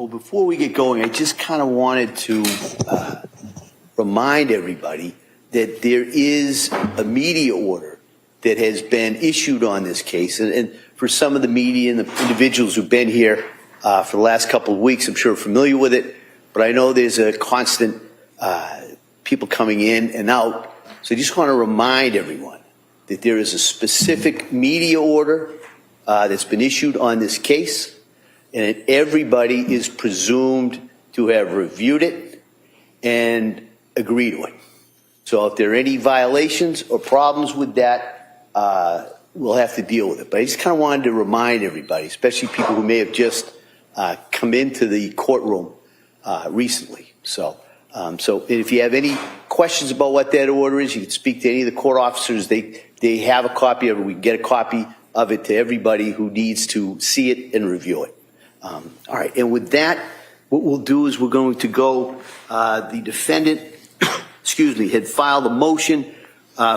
Well, before we get going, I just kind of wanted to remind everybody that there is a media order that has been issued on this case. And for some of the media and the individuals who've been here for the last couple of weeks, I'm sure are familiar with it. But I know there's a constant people coming in and out. So I just want to remind everyone that there is a specific media order that's been issued on this case, and that everybody is presumed to have reviewed it and agree to it. So if there are any violations or problems with that, we'll have to deal with it. But I just kind of wanted to remind everybody, especially people who may have just come into the courtroom recently. So if you have any questions about what that order is, you can speak to any of the court officers. They have a copy of it. We can get a copy of it to everybody who needs to see it and review it. All right, and with that, what we'll do is we're going to go, the defendant, excuse me, had filed a motion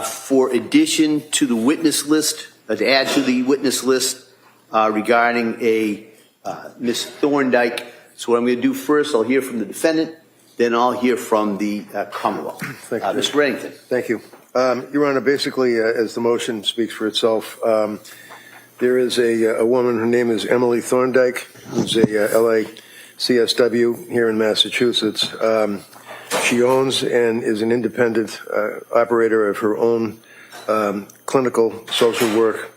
for addition to the witness list, to add to the witness list regarding a Ms. Thorndike. So what I'm going to do first, I'll hear from the defendant, then I'll hear from the Commonwealth. Thank you. Mr. Reddington. Thank you. Your Honor, basically, as the motion speaks for itself, there is a woman, her name is Emily Thorndike, who's a LACSW here in Massachusetts. She owns and is an independent operator of her own clinical social work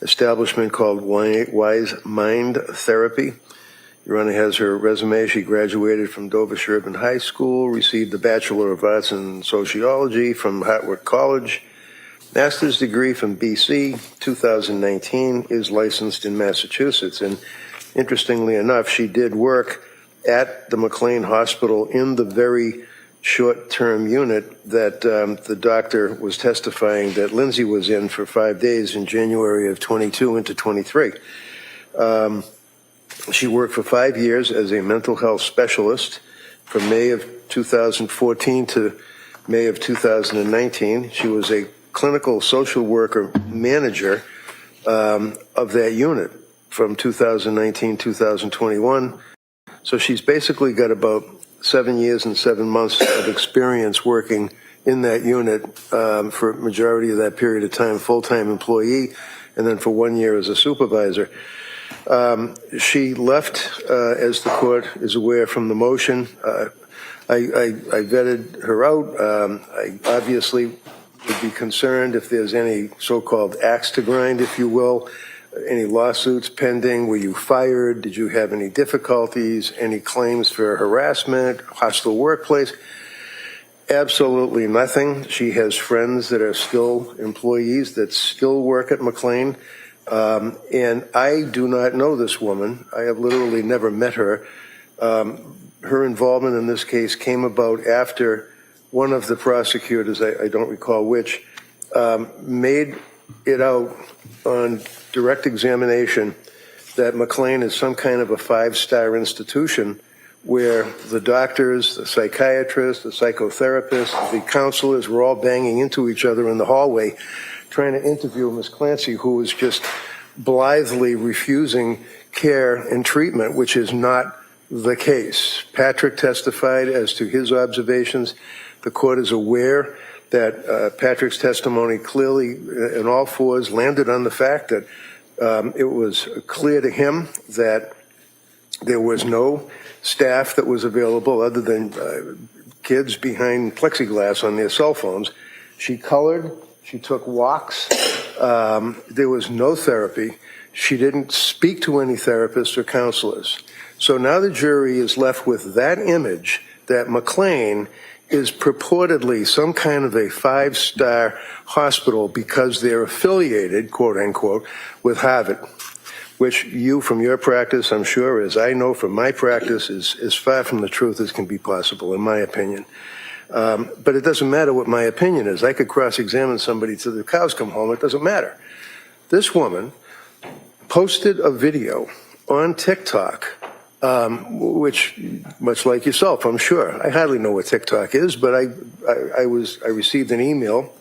establishment called Wise Mind Therapy. Your Honor has her resume. She graduated from Dover Sherburne High School, received a Bachelor of Arts in Sociology from Hartwick College, master's degree from BC, 2019, is licensed in Massachusetts. And interestingly enough, she did work at the McLean Hospital in the very short-term unit that the doctor was testifying that Lindsay was in for 5 days in January of 22 into 23. She worked for 5 years as a mental health specialist from May of 2014 to May of 2019. She was a clinical social worker manager of that unit from 2019-2021. So she's basically got about 7 years and 7 months of experience working in that unit for a majority of that period of time, full-time employee, and then for 1 year as a supervisor. She left, as the court is aware from the motion. I vetted her out. I obviously would be concerned if there's any so-called axe to grind, if you will, any lawsuits pending. Were you fired? Did you have any difficulties? Any claims for harassment, hostile workplace? Absolutely nothing. She has friends that are still employees that still work at McLean. And I do not know this woman. I have literally never met her. Her involvement in this case came about after one of the prosecutors, I don't recall which, made it out on direct examination that McLean is some kind of a five-star institution where the doctors, the psychiatrists, the psychotherapists, the counselors were all banging into each other in the hallway trying to interview Ms. Clancy, who was just blithely refusing care and treatment, which is not the case. Patrick testified as to his observations. The court is aware that Patrick's testimony clearly in all fours landed on the fact that it was clear to him that there was no staff that was available other than kids behind plexiglass on their cell phones. She colored. She took walks. There was no therapy. She didn't speak to any therapists or counselors. So now the jury is left with that image that McLean is purportedly some kind of a five-star hospital because they're affiliated, quote unquote, with Harvard, which you from your practice, I'm sure, as I know from my practice, is as far from the truth as can be possible, in my opinion. But it doesn't matter what my opinion is. I could cross-examine somebody till the cows come home. It doesn't matter. This woman posted a video on TikTok, which, much like yourself, I'm sure. I hardly know what TikTok is, but I received an email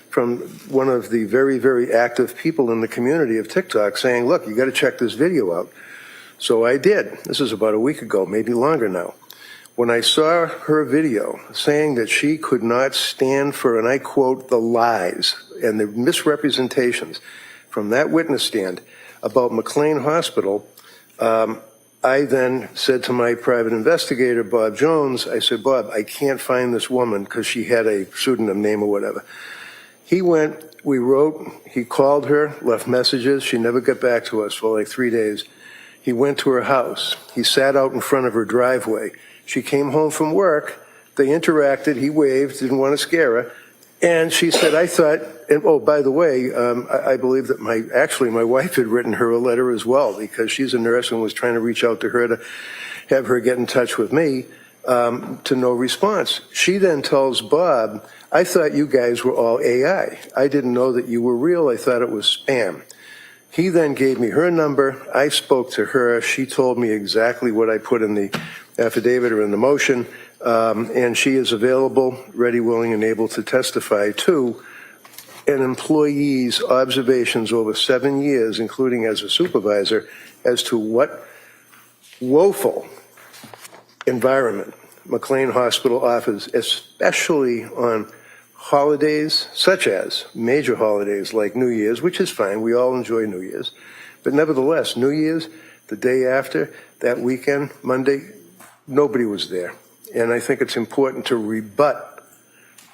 from one of the very, very active people in the community of TikTok saying, look, you got to check this video out. So I did. This is about a week ago, maybe longer now. When I saw her video saying that she could not stand for, and I quote, the lies and the misrepresentations from that witness stand about McLean Hospital, I then said to my private investigator, Bob Jones, I said, Bob, I can't find this woman because she had a pseudonym name or whatever. He went, we wrote, he called her, left messages. She never got back to us for like 3 days. He went to her house. He sat out in front of her driveway. She came home from work. They interacted. He waved, didn't want to scare her. And she said, I thought, and oh, by the way, I believe that my wife had written her a letter as well because she's a nurse and was trying to reach out to her to have her get in touch with me, to no response. She then tells Bob, I thought you guys were all AI. I didn't know that you were real. I thought it was spam. He then gave me her number. I spoke to her. She told me exactly what I put in the affidavit or in the motion, and she is available, ready, willing, and able to testify to an employee's observations over 7 years, including as a supervisor, as to what woeful environment McLean Hospital offers, especially on holidays, such as major holidays like New Year's, which is fine. We all enjoy New Year's. But nevertheless, New Year's, the day after, that weekend, Monday, nobody was there. And I think it's important to rebut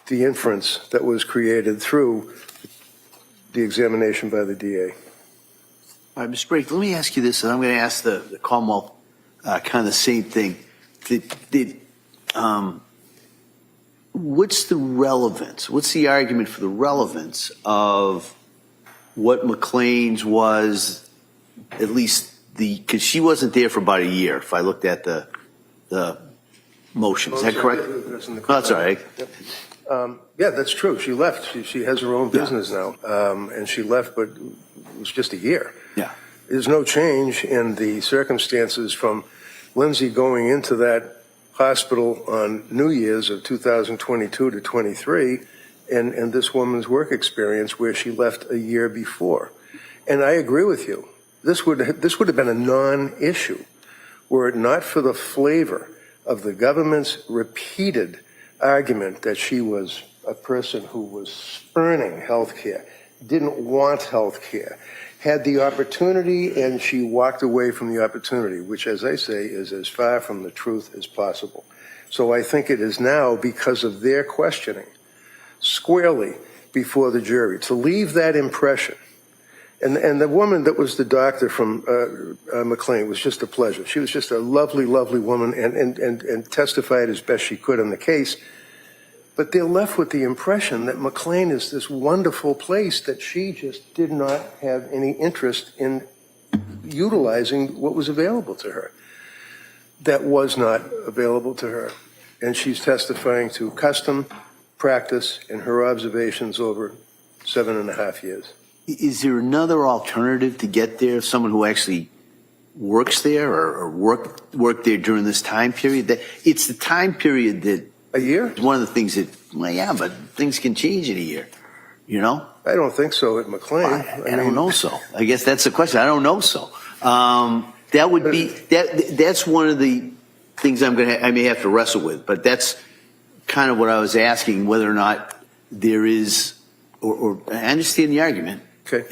the inference that was created through the examination by the DA. All right, Mr. Brake, let me ask you this, and I'm going to ask the Commonwealth kind of the same thing. What's the relevance? What's the argument for the relevance of what McLean's was, at least because she wasn't there for about a year, if I looked at the motion. Is that correct? No, that's all right. Yep. Yeah, that's true. She left. She has her own business now, and she left, but it was just a year. Yeah. There's no change in the circumstances from Lindsay going into that hospital on New Year's of 2022 to 23, and this woman's work experience where she left a year before. And I agree with you. This would have been a non-issue were it not for the flavor of the government's repeated argument that she was a person who was spurning health care, didn't want health care, had the opportunity, and she walked away from the opportunity, which, as I say, is as far from the truth as possible. So I think it is now, because of their questioning, squarely before the jury, to leave that impression. And the woman that was the doctor from McLean was just a pleasure. She was just a lovely, lovely woman and testified as best she could on the case. But they're left with the impression that McLean is this wonderful place that she just did not have any interest in utilizing what was available to her. That was not available to her. And she's testifying to custom, practice, and her observations over 7.5 years. Is there another alternative to get there? Someone who actually works there or worked there during this time period? That it's the time period that a year? One of the things that, well, yeah, but things can change in a year, you know? I don't think so at McLean. I don't know so. I guess that's the question. I don't know so. That would be, that's one of the things I may have to wrestle with, but that's kind of what I was asking, whether or not there is, or I understand the argument. Okay.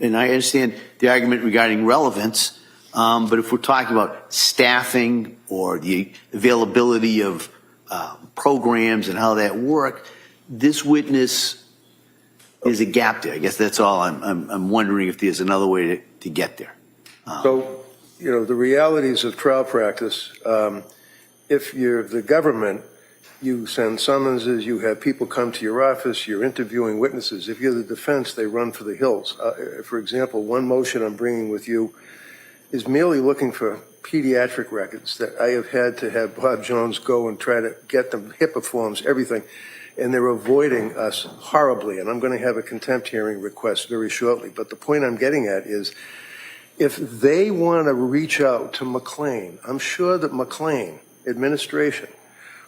And I understand the argument regarding relevance, but if we're talking about staffing or the availability of programs and how that work, this witness is a gap there. I guess that's all. I'm wondering if there's another way to get there. So, you know, the realities of trial practice, if you're the government, you send summonses, you have people come to your office, you're interviewing witnesses. If you're the defense, they run for the hills. For example, one motion I'm bringing with you is merely looking for pediatric records that I have had to have Bob Jones go and try to get them, HIPAA forms, everything, and they're avoiding us horribly. And I'm going to have a contempt hearing request very shortly. But the point I'm getting at is, if they want to reach out to McLean, I'm sure that McLean administration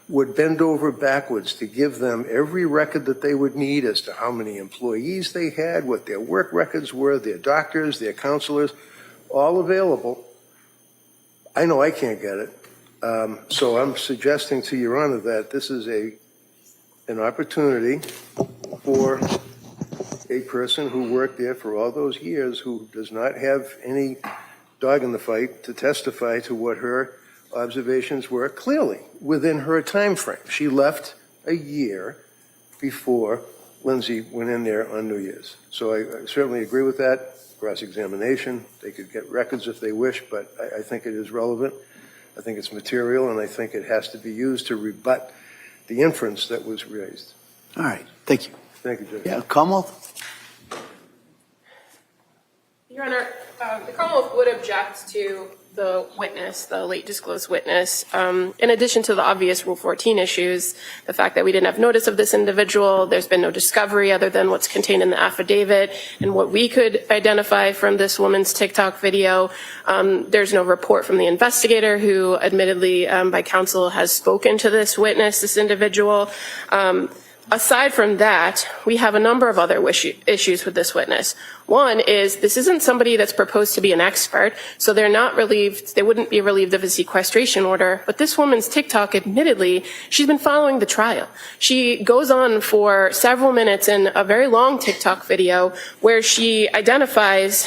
would bend over backwards to give them every record that they would need as to how many employees they had, what their work records were, their doctors, their counselors, all available I know I can't get it. So I'm suggesting to Your Honor that this is an opportunity for a person who worked there for all those years who does not have any dog in the fight to testify to what her observations were clearly within her time frame. She left a year before Lindsay went in there on New Year's. So I certainly agree with that. Cross-examination, they could get records if they wish, but I think it is relevant. I think it's material, and I think it has to be used to rebut the inference that was raised. All right. Thank you. Thank you, Judge. Yeah, Commonwealth? Your Honor, the Commonwealth would object to the witness, the late disclosed witness, in addition to the obvious Rule 14 issues, the fact that we didn't have notice of this individual, there's been no discovery other than what's contained in the affidavit, and what we could identify from this woman's TikTok video. There's no report from the investigator who admittedly by counsel has spoken to this witness, this individual. Aside from that, we have a number of other issues with this witness. One is this isn't somebody that's proposed to be an expert, so they're not relieved, they wouldn't be relieved of a sequestration order. But this woman's TikTok, admittedly, she's been following the trial. She goes on for several minutes in a very long TikTok video where she identifies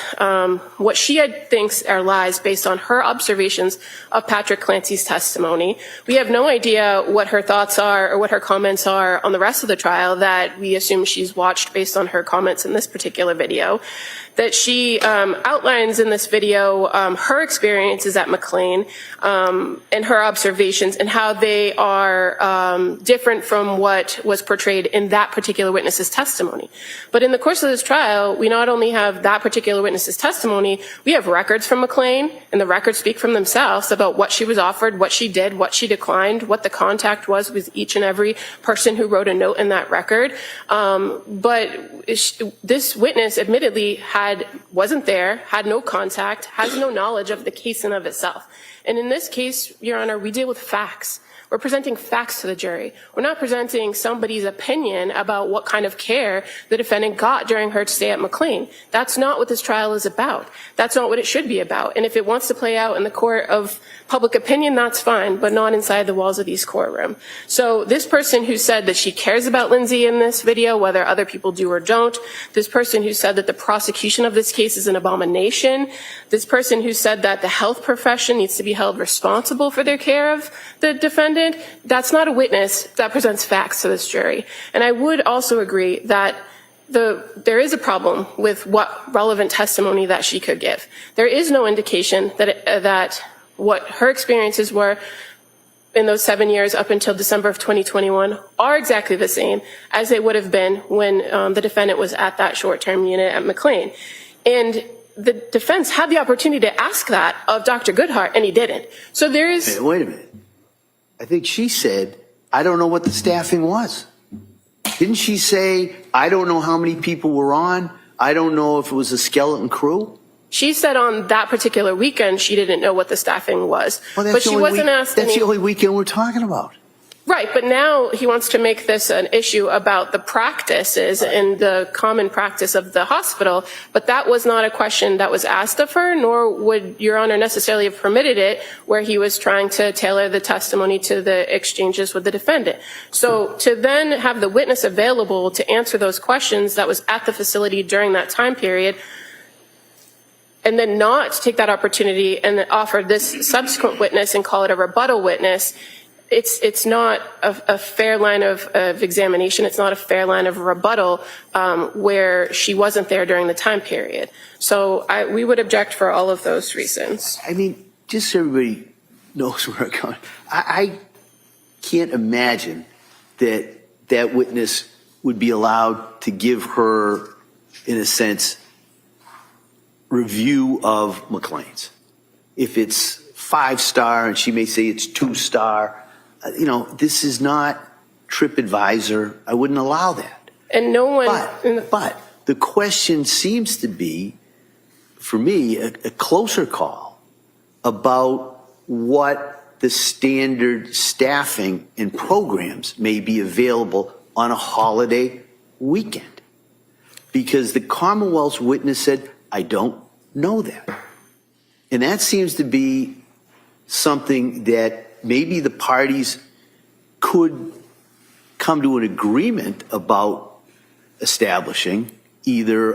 what she thinks are lies based on her observations of Patrick Clancy's testimony. We have no idea what her thoughts are or what her comments are on the rest of the trial that we assume she's watched based on her comments in this particular video. That she outlines in this video her experiences at McLean and her observations and how they are different from what was portrayed in that particular witness's testimony. But in the course of this trial, we not only have that particular witness's testimony, we have records from McLean, and the records speak from themselves about what she was offered, what she did, what she declined, what the contact was with each and every person who wrote a note in that record. But this witness admittedly wasn't there, had no contact, has no knowledge of the case in of itself. And in this case, Your Honor, we deal with facts. We're presenting facts to the jury. We're not presenting somebody's opinion about what kind of care the defendant got during her stay at McLean. That's not what this trial is about. That's not what it should be about. And if it wants to play out in the court of public opinion, that's fine, but not inside the walls of these courtroom. So this person who said that she cares about Lindsay in this video, whether other people do or don't, this person who said that the prosecution of this case is an abomination, this person who said that the health profession needs to be held responsible for their care of the defendant, that's not a witness that presents facts to this jury. And I would also agree that there is a problem with what relevant testimony that she could give. There is no indication that what her experiences were in those 7 years up until December of 2021 are exactly the same as they would have been when the defendant was at that short-term unit at McLean. And the defense had the opportunity to ask that of Dr. Goodhart, and he didn't. So there is... Hey, wait a minute. I think she said, I don't know what the staffing was. Didn't she say, I don't know how many people were on? I don't know if it was a skeleton crew? She said on that particular weekend she didn't know what the staffing was. Well, but she wasn't asked That's the only weekend we're talking about. Right, but now he wants to make this an issue about the practices and the common practice of the hospital, but that was not a question that was asked of her, nor would Your Honor necessarily have permitted it where he was trying to tailor the testimony to the exchanges with the defendant. So to then have the witness available to answer those questions that was at the facility during that time period, and then not take that opportunity and offer this subsequent witness and call it a rebuttal witness, it's not a fair line of examination. It's not a fair line of rebuttal where she wasn't there during the time period. So we would object for all of those reasons. I mean, just so everybody knows where I'm going, I can't imagine that that witness would be allowed to give her, in a sense, review of McLean's. If it's 5-star and she may say it's 2-star, you know, this is not TripAdvisor. I wouldn't allow that. And no one... But the question seems to be, for me, a closer call about what the standard staffing and programs may be available on a holiday weekend. Because the Commonwealth's witness said, I don't know that. And that seems to be something that maybe the parties could come to an agreement about establishing? Either,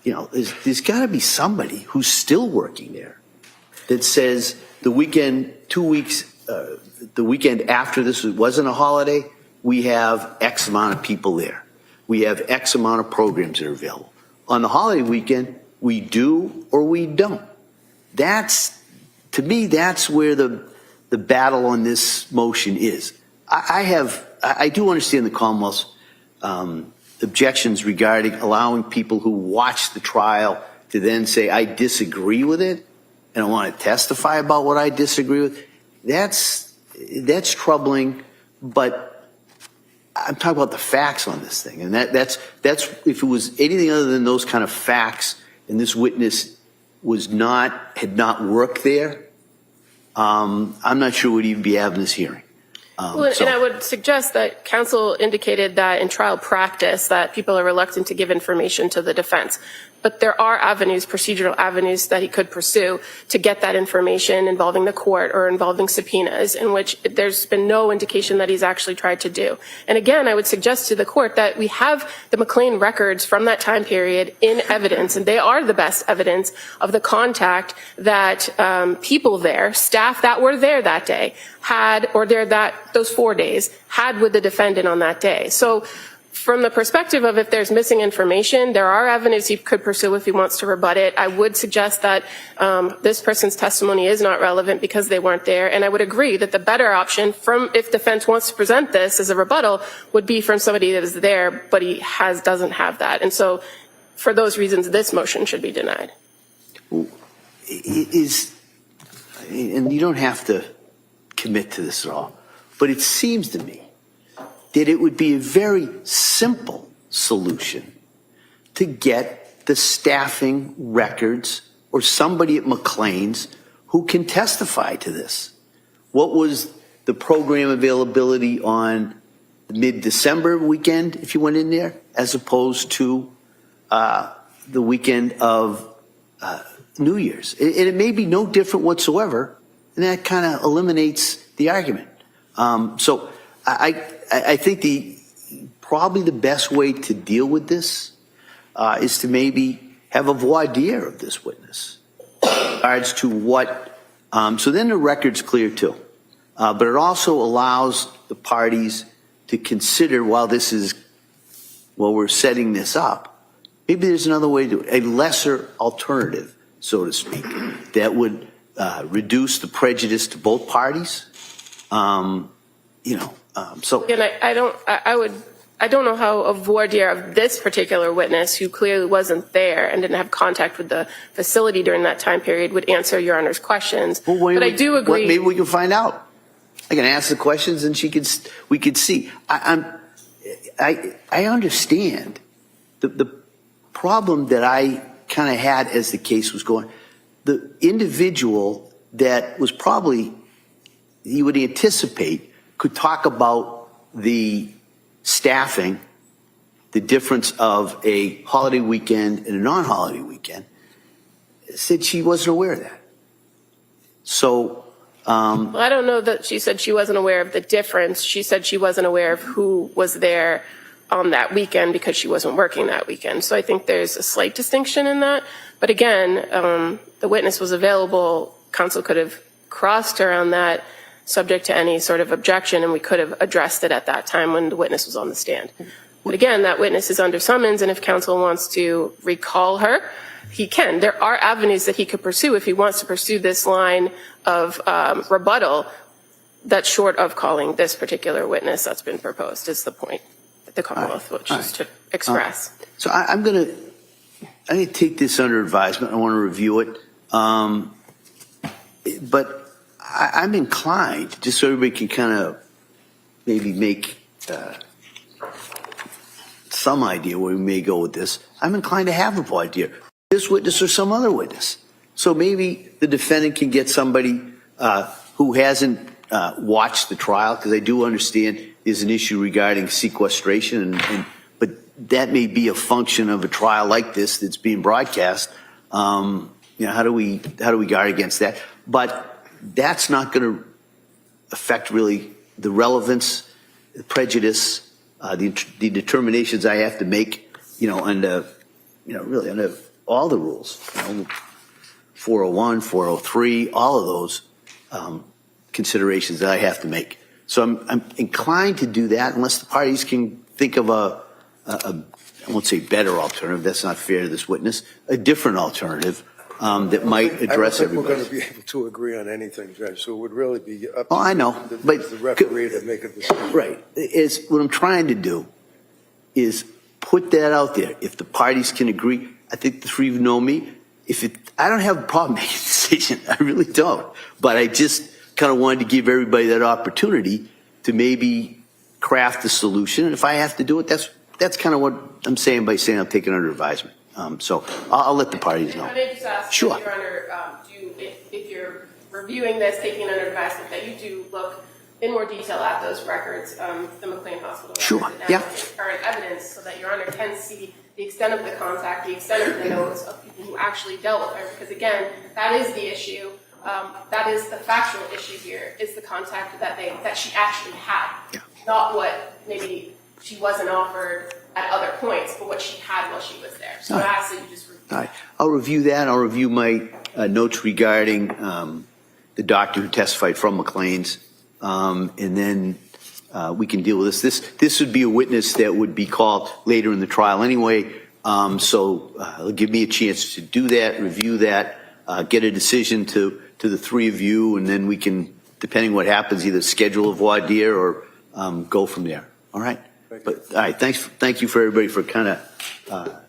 there's got to be somebody who's still working there that says the weekend, 2 weeks, the weekend after this wasn't a holiday, we have X amount of people there. We have X amount of programs that are available. On the holiday weekend, we do or we don't. To me, that's where the battle on this motion is. I do understand the Commonwealth's objections regarding allowing people who watch the trial to then say, I disagree with it, and I want to testify about what I disagree with. That's troubling, but I'm talking about the facts on this thing. And that's if it was anything other than those kind of facts, and this witness had not worked there, I'm not sure we'd even be having this hearing. And I would suggest that counsel indicated that in trial practice that people are reluctant to give information to the defense. But there are avenues, procedural avenues, that he could pursue to get that information involving the court or involving subpoenas, in which there's been no indication that he's actually tried to do. And again, I would suggest to the court that we have the McLean records from that time period in evidence, and they are the best evidence of the contact that people there, staff that were there that day, had, or those 4 days, had with the defendant on that day. So from the perspective of if there's missing information, there are avenues he could pursue if he wants to rebut it. I would suggest that this person's testimony is not relevant because they weren't there. And I would agree that the better option, if defense wants to present this as a rebuttal, would be from somebody that was there, but he doesn't have that. And so for those reasons, this motion should be denied. And you don't have to commit to this at all, but it seems to me that it would be a very simple solution to get the staffing records or somebody at McLean's who can testify to this. What was the program availability on the mid-December weekend, if you went in there, as opposed to the weekend of New Year's? And it may be no different whatsoever, and that kind of eliminates the argument. So I think probably the best way to deal with this is to maybe have a voir dire of this witness in regards to what, so then the record's clear too. But it also allows the parties to consider while we're setting this up, maybe there's another way to do it, a lesser alternative, so to speak, that would reduce the prejudice to both parties. So again, I don't know how a voir dire of this particular witness, who clearly wasn't there and didn't have contact with the facility during that time period, would answer Your Honor's questions. But I do agree. Maybe we can find out. I can ask the questions and we could see. I understand the problem that I kind of had as the case was going. The individual that was probably, you would anticipate, could talk about the staffing, the difference of a holiday weekend and a non-holiday weekend, said she wasn't aware of that. So, well, I don't know that she said she wasn't aware of the difference. She said she wasn't aware of who was there on that weekend because she wasn't working that weekend. So I think there's a slight distinction in that. But again, the witness was available. Counsel could have crossed her on that, subject to any sort of objection, and we could have addressed it at that time when the witness was on the stand. But again, that witness is under summons, and if counsel wants to recall her, he can. There are avenues that he could pursue if he wants to pursue this line of rebuttal that's short of calling this particular witness that's been proposed, is the point that the Commonwealth wishes to express. So I'm going to take this under advisement. I want to review it. But I'm inclined, just so everybody can kind of maybe make some idea where we may go with this, I'm inclined to have a voir dire. This witness or some other witness. So maybe the defendant can get somebody who hasn't watched the trial, because I do understand there's an issue regarding sequestration, but that may be a function of a trial like this that's being broadcast. How do we guard against that? But that's not going to affect really the relevance, the prejudice, the determinations I have to make, under, really under all the rules, 401, 403, all of those considerations that I have to make. So I'm inclined to do that unless the parties can think of a I won't say better alternative, that's not fair to this witness, a different alternative that might address everybody. We're going to be able to agree on anything, Judge, so it would really be up to I know, but the referee to make a decision. Right. What I'm trying to do is put that out there. If the parties can agree, I think the three of you know me. I don't have a problem making a decision. I really don't. But I just kind of wanted to give everybody that opportunity to maybe craft a solution. And if I have to do it, that's kind of what I'm saying by saying I'll take it under advisement. So I'll let the parties know. I may just ask, sure. Your Honor, if you're reviewing this, taking it under advisement, that you do look in more detail at those records, the McLean Hospital records, sure. and Yeah. current evidence, so that Your Honor can see the extent of the contact, the extent of the notes of people who actually dealt with her. Because again, that is the issue. That is the factual issue here, is the contact that she actually had, not what maybe she wasn't offered at other points, but what she had while she was there. So I ask that you just review. All right. I'll review that. I'll review my notes regarding the doctor who testified from McLean's, and then we can deal with this. This would be a witness that would be called later in the trial anyway, so it'll give me a chance to do that, review that, get a decision to the three of you, and then we can, depending what happens, either schedule a voir dire or go from there. All right? But all right, thank you for everybody for kind of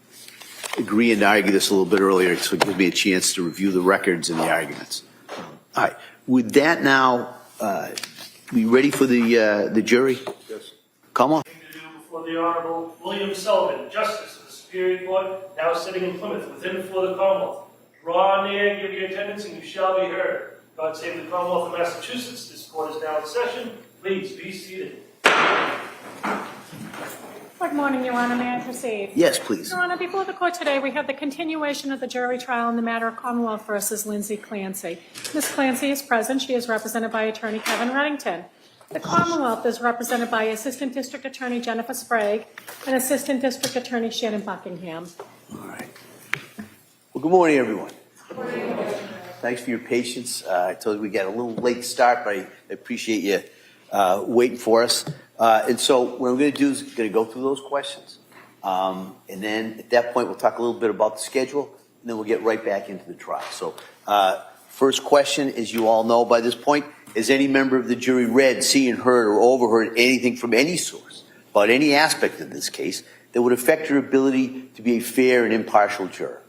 agreeing to argue this a little bit earlier, so it gives me a chance to review the records and the arguments. All right, with that now, we ready for the jury? Yes. Come on. Before the Honorable William Sullivan, Justice of the Superior Court, now sitting in Plymouth, within and for the Commonwealth. Draw near, give your attendance, and you shall be heard. God save the Commonwealth of Massachusetts. This court is now in session. Please be seated. Good morning, Your Honor. May I proceed? Yes, please. Your Honor, before the court today, we have the continuation of the jury trial in the matter of Commonwealth versus Lindsay Clancy. Ms. Clancy is present. She is represented by Attorney Kevin Reddington. The Commonwealth is represented by Assistant District Attorney Jennifer Sprague and Assistant District Attorney Shannon Buckingham. All right. Well, good morning, everyone. Good morning. Thanks for your patience. I told you we got a little late start, but I appreciate you waiting for us. And so what I'm going to do is going to go through those questions. And then at that point, we'll talk a little bit about the schedule, and then we'll get right back into the trial. So first question, as you all know by this point, has any member of the jury read, seen, heard, or overheard anything from any source about any aspect of this case that would affect your ability to be a fair and impartial juror?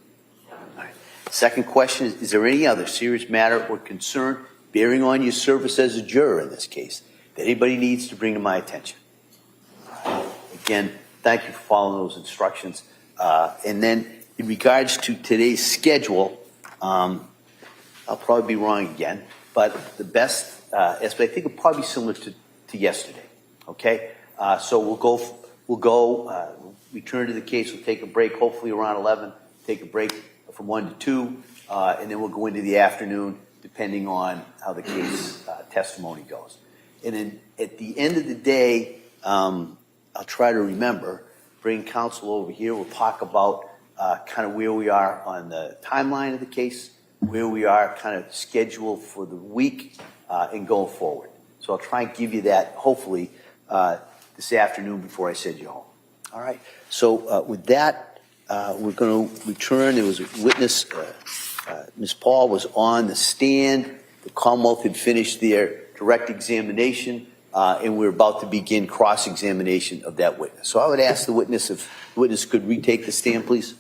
All right. Second question is there any other serious matter or concern bearing on your service as a juror in this case that anybody needs to bring to my attention? Again, thank you for following those instructions. And then in regards to today's schedule, I'll probably be wrong again, but the best estimate, I think it'll probably be similar to yesterday, okay? So we'll go, return to the case, we'll take a break, hopefully around 11, take a break from 1 to 2, and then we'll go into the afternoon depending on how the case testimony goes. And then at the end of the day, I'll try to remember, bring counsel over here. We'll talk about kind of where we are on the timeline of the case, where we are kind of scheduled for the week and going forward. So I'll try and give you that, hopefully, this afternoon before I send you home. All right. So with that, we're going to return. There was a witness. Ms. Paul was on the stand. The Commonwealth had finished their direct examination, and we're about to begin cross-examination of that witness. So I would ask the witness if the witness could retake the stand, please.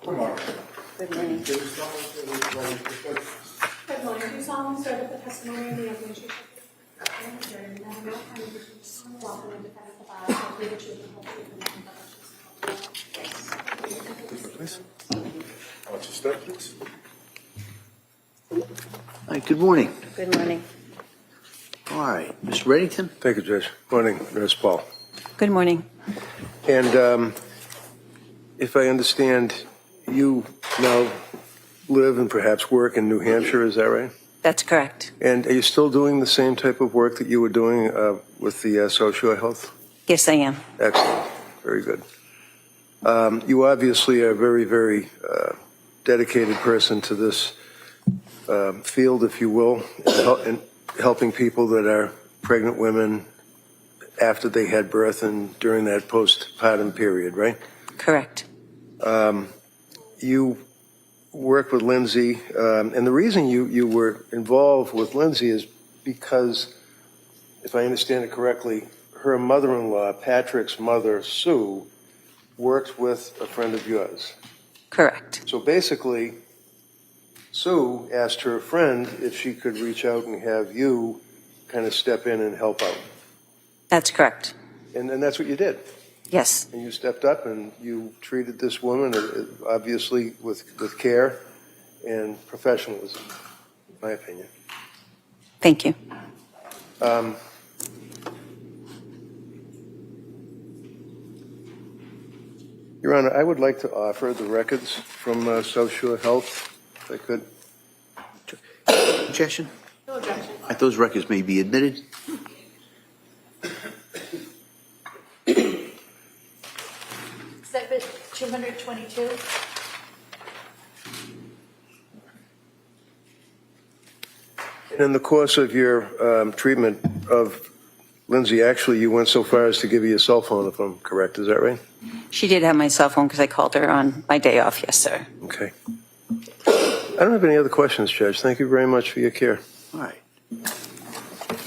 Good morning. Good morning. Good morning. Do you solemnly swear that the testimony of the evidence you give will no harm to the solemnly and defend the bar will be the truth and whole truth and nothing but the truth. Please. I want you to start, please. All right, good morning. Good morning. All All right, Mr. Reddington? Thank you, Judge. Morning, Nurse Paul. Good morning. And if I understand, you now live and perhaps work in New Hampshire, is that right? That's correct. And are you still doing the same type of work that you were doing with the social health? Yes, I am. Excellent. Very good. You obviously are a very, very dedicated person to this field, if you will, and helping people that are pregnant women after they had birth and during that postpartum period, right? Correct. You work with Lindsay, and the reason you were involved with Lindsay is because, if I understand it correctly, her mother-in-law, Patrick's mother, Sue, worked with a friend of yours. Correct. So basically, Sue asked her friend if she could reach out and have you kind of step in and help out. That's correct. And that's what you did. Yes. And you stepped up and you treated this woman, obviously, with care and professionalism, in my opinion. Thank you. Your Honor, I would like to offer the records from Social Health, if I could. Objection? No objection. Those records may be admitted. Exhibit 222. And in the course of your treatment of Lindsay, actually, you went so far as to give you a cell phone, if I'm correct. Is that right? She did have my cell phone because I called her on my day off. Yes, sir. Okay. I don't have any other questions, Judge. Thank you very much for your care. All right.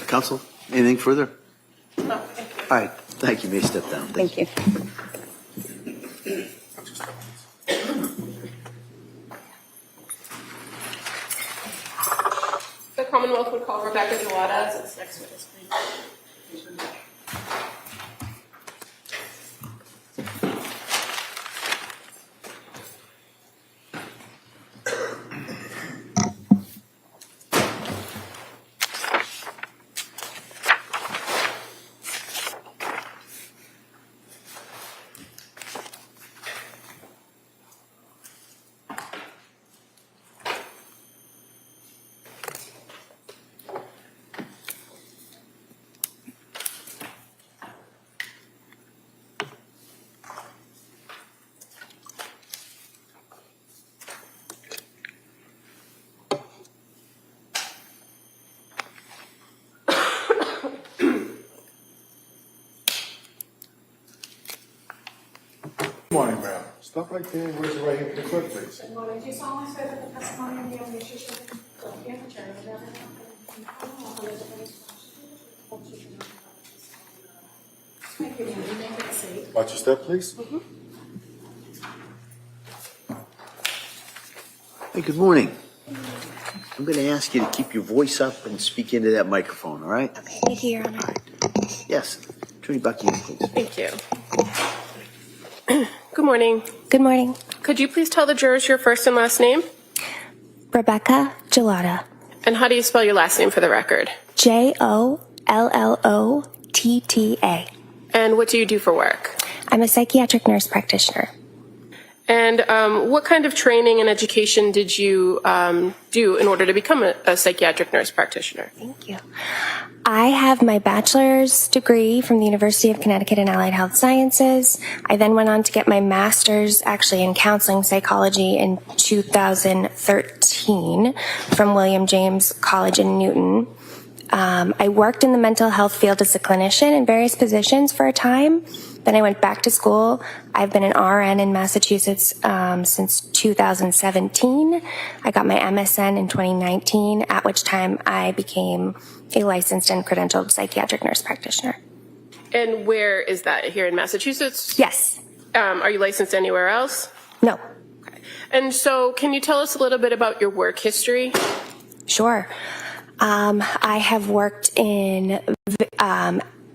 Counsel, anything further? No, thank you. All right, thank you. You may step down. Thank you. The Commonwealth would call Rebecca Jollotta as its next witness, please. Good morning, ma'am. Stop right there and raise your right hand to the clerk, please. Good morning. Do you solemnly swear that the testimony in the only issue shall be in the chair of everyone Thank you, ma'am. You may take a seat. Watch your step, please. Hey, good morning. I'm going to ask you to keep your voice up and speak into that microphone, all right? Thank you, Your Honor. Yes. Attorney Bucky, please. Thank you. Good morning. Good morning. Could you please tell the jurors your first and last name? Rebecca Jollotta. And how do you spell your last name for the record? Jollotta. And what do you do for work? I'm a psychiatric nurse practitioner. And what kind of training and education did you do in order to become a psychiatric nurse practitioner? Thank you. I have my bachelor's degree from the University of Connecticut in Allied Health Sciences. I then went on to get my master's actually in counseling psychology in 2013 from William James College in Newton. I worked in the mental health field as a clinician in various positions for a time. Then I went back to school. I've been an RN in Massachusetts since 2017. I got my MSN in 2019, at which time I became a licensed and credentialed psychiatric nurse practitioner. And where is that? Here in Massachusetts? Yes. Are you licensed anywhere else? No. And so can you tell us a little bit about your work history? Sure. I have worked in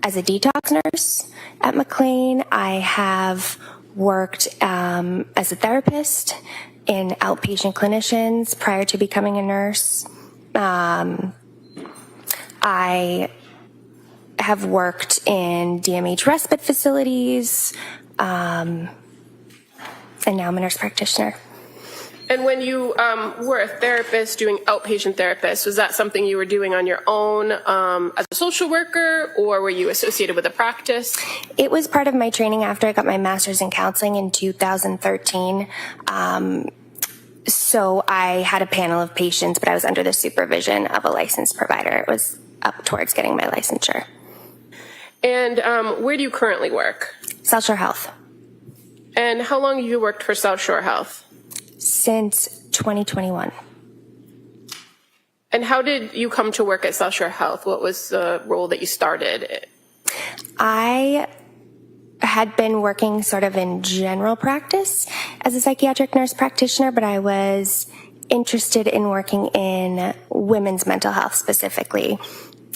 as a detox nurse at McLean. I have worked as a therapist in outpatient clinicians prior to becoming a nurse. I have worked in DMH respite facilities, and now I'm a nurse practitioner. And when you were a therapist doing outpatient therapist, was that something you were doing on your own as a social worker, or were you associated with a practice? It was part of my training after I got my master's in counseling in 2013. So I had a panel of patients, but I was under the supervision of a licensed provider. It was up towards getting my licensure. And where do you currently work? South Shore Health. And how long have you worked for South Shore Health? Since 2021. And how did you come to work at South Shore Health? What was the role that you started? I had been working sort of in general practice as a psychiatric nurse practitioner, but I was interested in working in women's mental health specifically.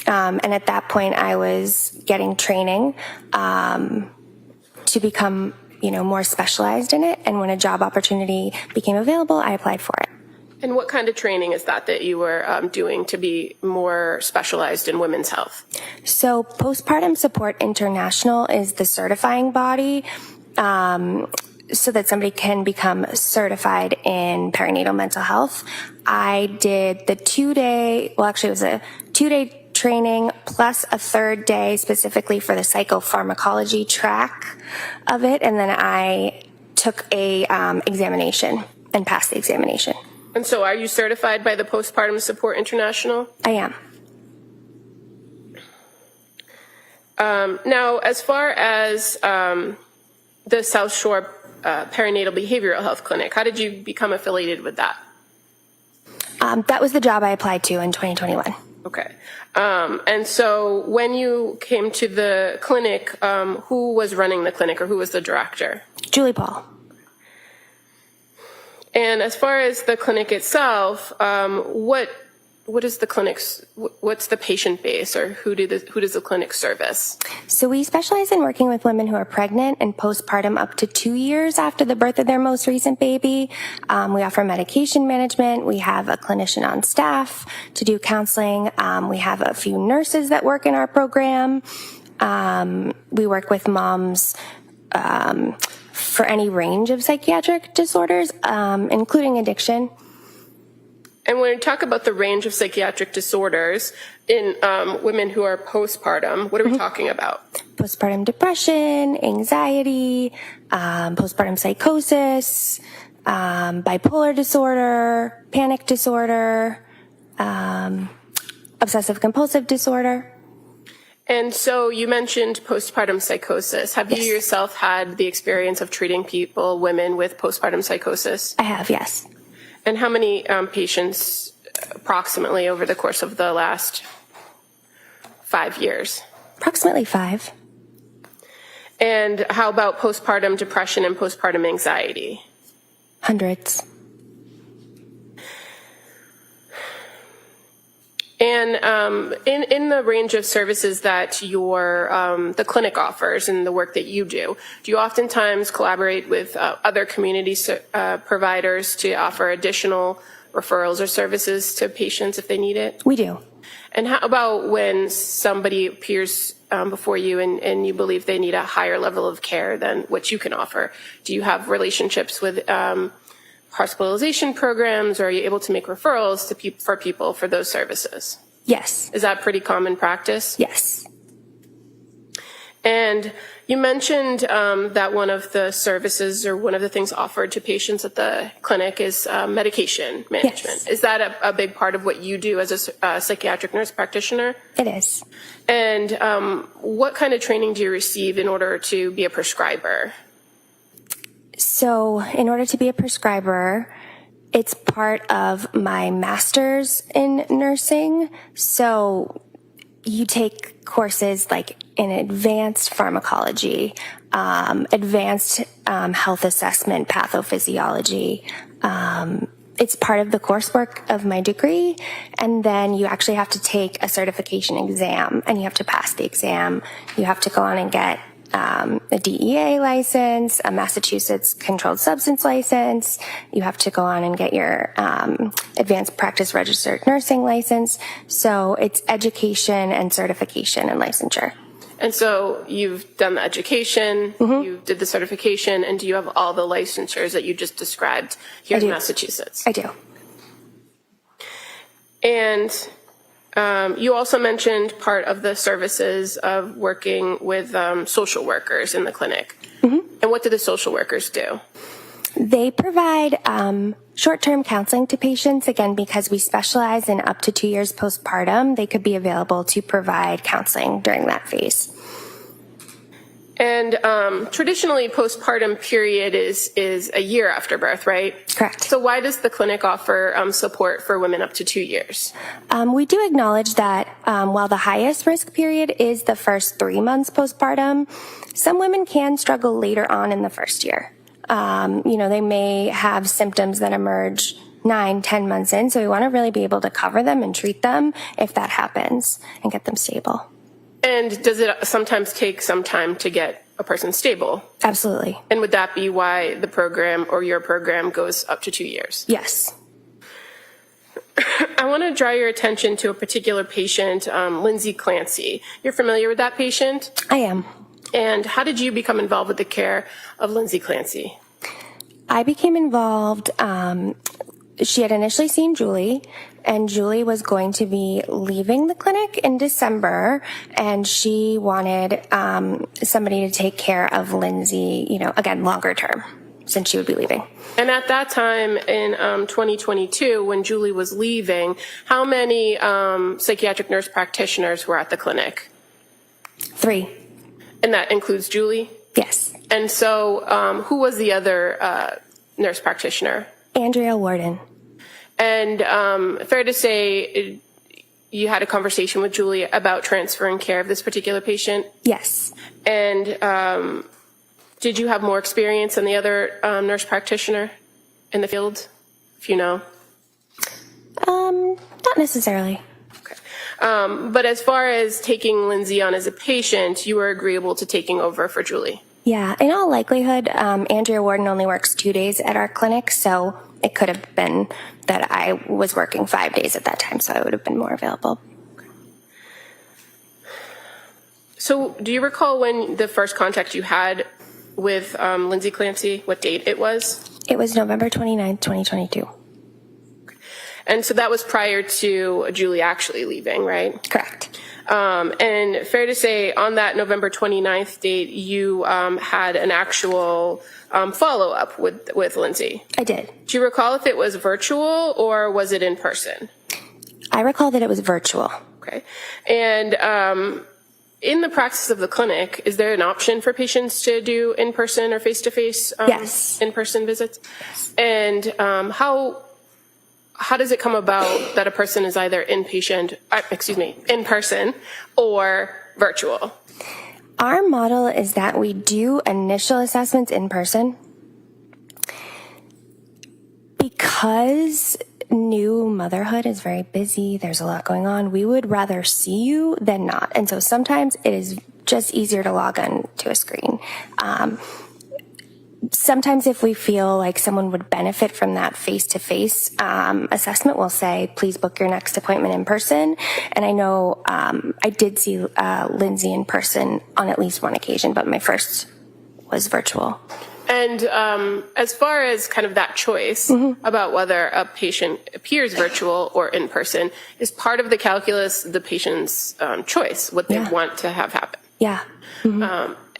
And at that point, I was getting training to become, more specialized in it. And when a job opportunity became available, I applied for it. And what kind of training is that you were doing to be more specialized in women's health? So Postpartum Support International is the certifying body so that somebody can become certified in perinatal mental health. I did the 2-day, well, actually it was a 2-day training plus a 3rd day specifically for the psychopharmacology track of it. And then I took a examination and passed the examination. And so are you certified by the Postpartum Support International? I am. Now, as far as the South Shore Perinatal Behavioral Health Clinic, how did you become affiliated with that? That was the job I applied to in 2021. Okay. And so when you came to the clinic, who was running the clinic or who was the director? Julie Paul. And as far as the clinic itself, what is the clinic's, what's the patient base, or who does the clinic service? So we specialize in working with women who are pregnant and postpartum up to 2 years after the birth of their most recent baby. We offer medication management. We have a clinician on staff to do counseling. We have a few nurses that work in our program. We work with moms for any range of psychiatric disorders, including addiction. And when we talk about the range of psychiatric disorders in women who are postpartum, what are we talking about? Postpartum depression, anxiety, postpartum psychosis, bipolar disorder, panic disorder, obsessive compulsive disorder. And so you mentioned postpartum psychosis. Have you yourself had the experience of treating women with postpartum psychosis? I have, yes. And how many patients approximately over the course of the last 5 years? Approximately 5. And how about postpartum depression and postpartum anxiety? Hundreds. And in the range of services that the clinic offers and the work that you do you oftentimes collaborate with other community providers to offer additional referrals or services to patients if they need it? We do. And how about when somebody appears before you and you believe they need a higher level of care than what you can offer? Do you have relationships with hospitalization programs, or are you able to make referrals for people for those services? Yes. Is that pretty common practice? Yes. And you mentioned that one of the services or one of the things offered to patients at the clinic is medication management. Yes. Is that a big part of what you do as a psychiatric nurse practitioner? It is. And what kind of training do you receive in order to be a prescriber? So in order to be a prescriber, it's part of my master's in nursing. So you take courses like in advanced pharmacology, advanced health assessment, pathophysiology. It's part of the coursework of my degree. And then you actually have to take a certification exam and you have to pass the exam. You have to go on and get a DEA license, a Massachusetts controlled substance license. You have to go on and get your advanced practice registered nursing license. So it's education and certification and licensure. And so you've done the education, you did the certification, and do you have all the licensures that you just described here in Massachusetts? I do. And you also mentioned part of the services of working with social workers in the clinic. And what do the social workers do? They provide short-term counseling to patients, again, because we specialize in up to 2 years postpartum. They could be available to provide counseling during that phase. And traditionally, postpartum period is a year after birth, right? Correct. So why does the clinic offer support for women up to 2 years? We do acknowledge that while the highest risk period is the first 3 months postpartum, some women can struggle later on in the first year. They may have symptoms that emerge 9-10 months in, so we want to really be able to cover them and treat them if that happens and get them stable. And does it sometimes take some time to get a person stable? Absolutely. And would that be why the program or your program goes up to 2 years? Yes. I want to draw your attention to a particular patient, Lindsay Clancy. You're familiar with that patient? I am. And how did you become involved with the care of Lindsay Clancy? I became involved, she had initially seen Julie, and Julie was going to be leaving the clinic in December, and she wanted somebody to take care of Lindsay, again, longer term, since she would be leaving. And at that time in 2022, when Julie was leaving, how many psychiatric nurse practitioners were at the clinic? 3. And that includes Julie? Yes. And so who was the other nurse practitioner? Andrea Warden. And fair to say you had a conversation with Julie about transferring care of this particular patient? Yes. And did you have more experience than the other nurse practitioner in the field, if you know? Not necessarily. Okay. But as far as taking Lindsay on as a patient, you were agreeable to taking over for Julie? Yeah, in all likelihood, Andrea Warden only works 2 days at our clinic, so it could have been that I was working 5 days at that time, so I would have been more available. So do you recall when the first contact you had with Lindsay Clancy, what date it was? It was November 29th, 2022. And so that was prior to Julie actually leaving, right? Correct. And fair to say, on that November 29th date, you had an actual follow-up with Lindsay. I did. Do you recall if it was virtual or was it in person? I recall that it was virtual. Okay. And in the practice of the clinic, is there an option for patients to do in-person or face-to-face Yes. in-person visits? Yes. And how does it come about that a person is either in person or virtual? Our model is that we do initial assessments in person because new motherhood is very busy. There's a lot going on. We would rather see you than not. And so sometimes it is just easier to log on to a screen. Sometimes if we feel like someone would benefit from that face-to-face assessment, we'll say, please book your next appointment in person. And I know I did see Lindsay in person on at least one occasion, but my first was virtual. And as far as kind of that choice about whether a patient appears virtual or in person, is part of the calculus the patient's choice, what they want to have happen? Yeah.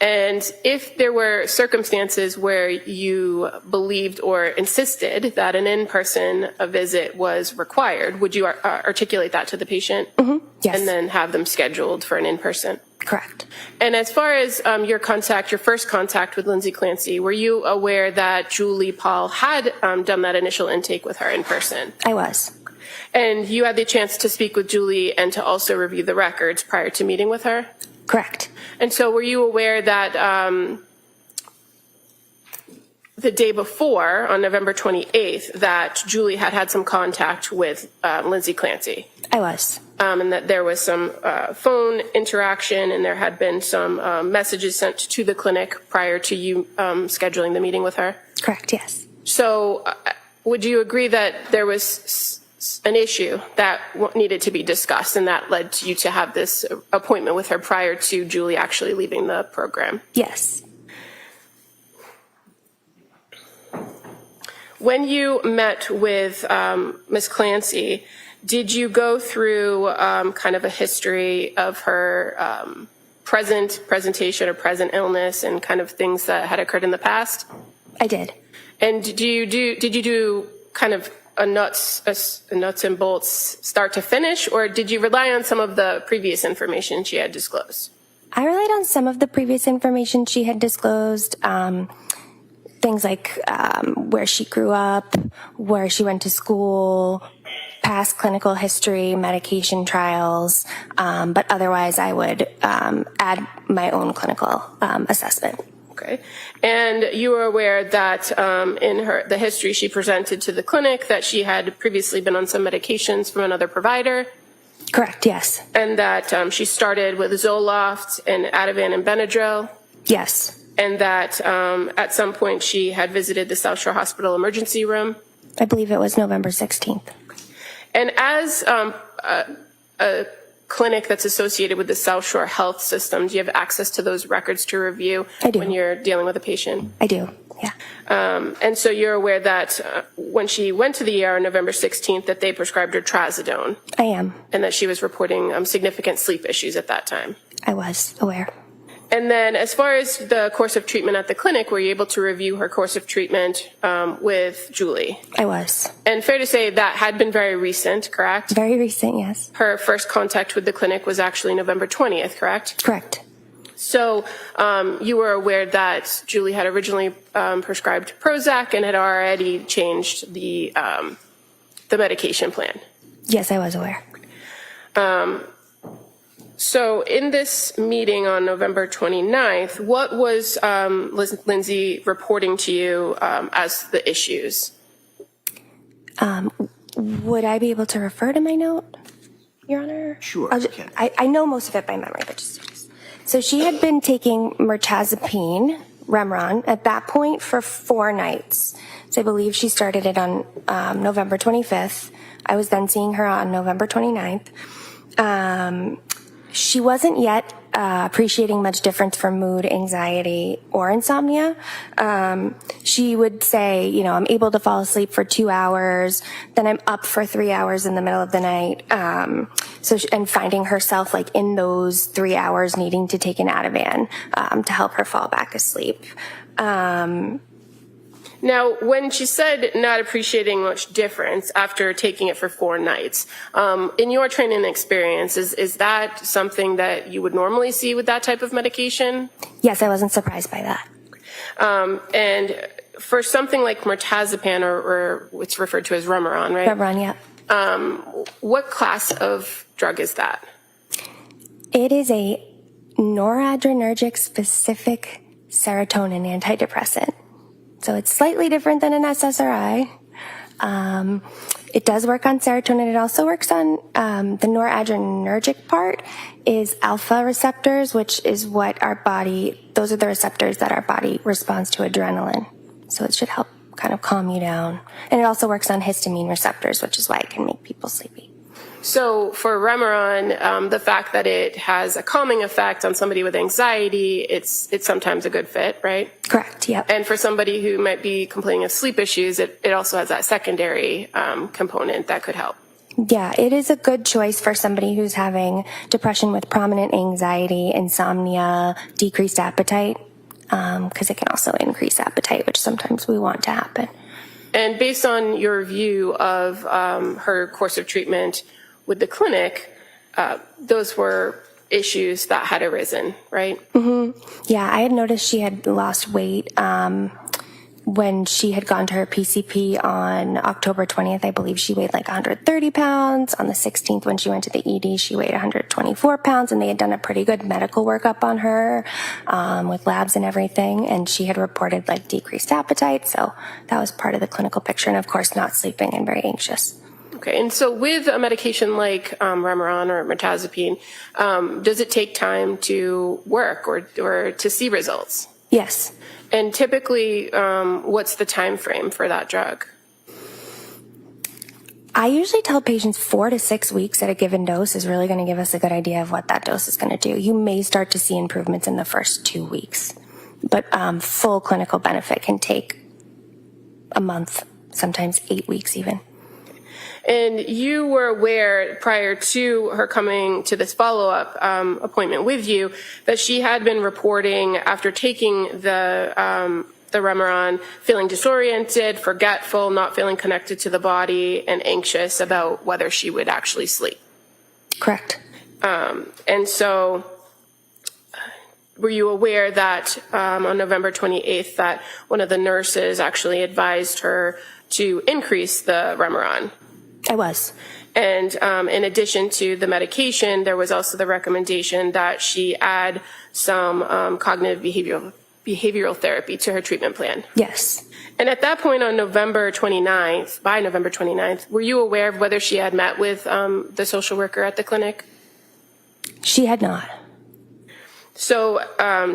And if there were circumstances where you believed or insisted that an in-person visit was required, would you articulate that to the patient? Yes. And then have them scheduled for an in-person? Correct. And as far as your first contact with Lindsay Clancy, were you aware that Julie Paul had done that initial intake with her in person? I was. And you had the chance to speak with Julie and to also review the records prior to meeting with her? Correct. And so were you aware that the day before, on November 28th, that Julie had some contact with Lindsay Clancy. I was. And that there was some phone interaction, and there had been some messages sent to the clinic prior to you scheduling the meeting with her? Correct, yes. So would you agree that there was an issue that needed to be discussed, and that led you to have this appointment with her prior to Julie actually leaving the program? Yes. When you met with Ms. Clancy, did you go through kind of a history of her presentation or present illness and kind of things that had occurred in the past? I did. And did you do kind of a nuts and bolts start to finish, or did you rely on some of the previous information she had disclosed? I relied on some of the previous information she had disclosed. Things like where she grew up, where she went to school, past clinical history, medication trials, but otherwise I would add my own clinical assessment. Okay. And you were aware that in the history she presented to the clinic that she had previously been on some medications from another provider? Correct, yes. And that she started with Zoloft and Ativan and Benadryl? Yes. And that at some point she had visited the South Shore Hospital emergency room? I believe it was November 16th. And as a clinic that's associated with the South Shore Health System, do you have access to those records to review when you're dealing with a patient? I do, yeah. And so you're aware that when she went to the ER on November 16th that they prescribed her trazodone? I am. And that she was reporting significant sleep issues at that time? I was aware. And then as far as the course of treatment at the clinic, were you able to review her course of treatment with Julie? I was. And fair to say that had been very recent, correct? Very recent, yes. Her first contact with the clinic was actually November 20th, correct? Correct. So you were aware that Julie had originally prescribed Prozac and had already changed the medication plan? Yes, I was aware. So in this meeting on November 29th, what was Lindsay reporting to you as the issues? Would I be able to refer to my note, Your Honor? Sure, you can. I know most of it by memory, but just. So she had been taking mirtazapine, Remeron, at that point for 4 nights. So I believe she started it on November 25th. I was then seeing her on November 29th. She wasn't yet appreciating much difference from mood, anxiety, or insomnia. She would say, I'm able to fall asleep for 2 hours, then I'm up for 3 hours in the middle of the night. And finding herself in those 3 hours needing to take an Ativan to help her fall back asleep. Now, when she said not appreciating much difference after taking it for 4 nights, in your training experience, is that something that you would normally see with that type of medication? Yes, I wasn't surprised by that. And for something like mirtazapine, or it's referred to as Remeron, right? Remeron, yeah. What class of drug is that? It is a noradrenergic specific serotonin antidepressant. So it's slightly different than an SSRI. It does work on serotonin. It also works on the noradrenergic part is alpha receptors, which is what those are the receptors that our body responds to adrenaline. So it should help kind of calm you down. And it also works on histamine receptors, which is why it can make people sleepy. So for Remeron, the fact that it has a calming effect on somebody with anxiety, it's sometimes a good fit, right? Correct, yep. And for somebody who might be complaining of sleep issues, it also has that secondary component that could help. Yeah, it is a good choice for somebody who's having depression with prominent anxiety, insomnia, decreased appetite, because it can also increase appetite, which sometimes we want to happen. And based on your view of her course of treatment with the clinic, those were issues that had arisen, right? Mm-hmm. Yeah, I had noticed she had lost weight when she had gone to her PCP on October 20th, I believe she weighed like 130 pounds. On the 16th, when she went to the ED, she weighed 124 pounds, and they had done a pretty good medical workup on her with labs and everything. And she had reported like decreased appetite. So that was part of the clinical picture. And of course, not sleeping and very anxious. Okay, and so with a medication like Remeron or mirtazapine, does it take time to work or to see results? Yes. And typically, what's the time frame for that drug? I usually tell patients 4 to 6 weeks at a given dose is really going to give us a good idea of what that dose is going to do. You may start to see improvements in the first 2 weeks, but full clinical benefit can take a month, sometimes 8 weeks even. And you were aware prior to her coming to this follow-up appointment with you that she had been reporting after taking the Remeron feeling disoriented, forgetful, not feeling connected to the body, and anxious about whether she would actually sleep. Correct. And so were you aware that on November 28th that one of the nurses actually advised her to increase the Remeron? I was. And in addition to the medication, there was also the recommendation that she add some cognitive behavioral therapy to her treatment plan. Yes. And at that point on November 29th, by November 29th, were you aware of whether she had met with the social worker at the clinic? She had not. So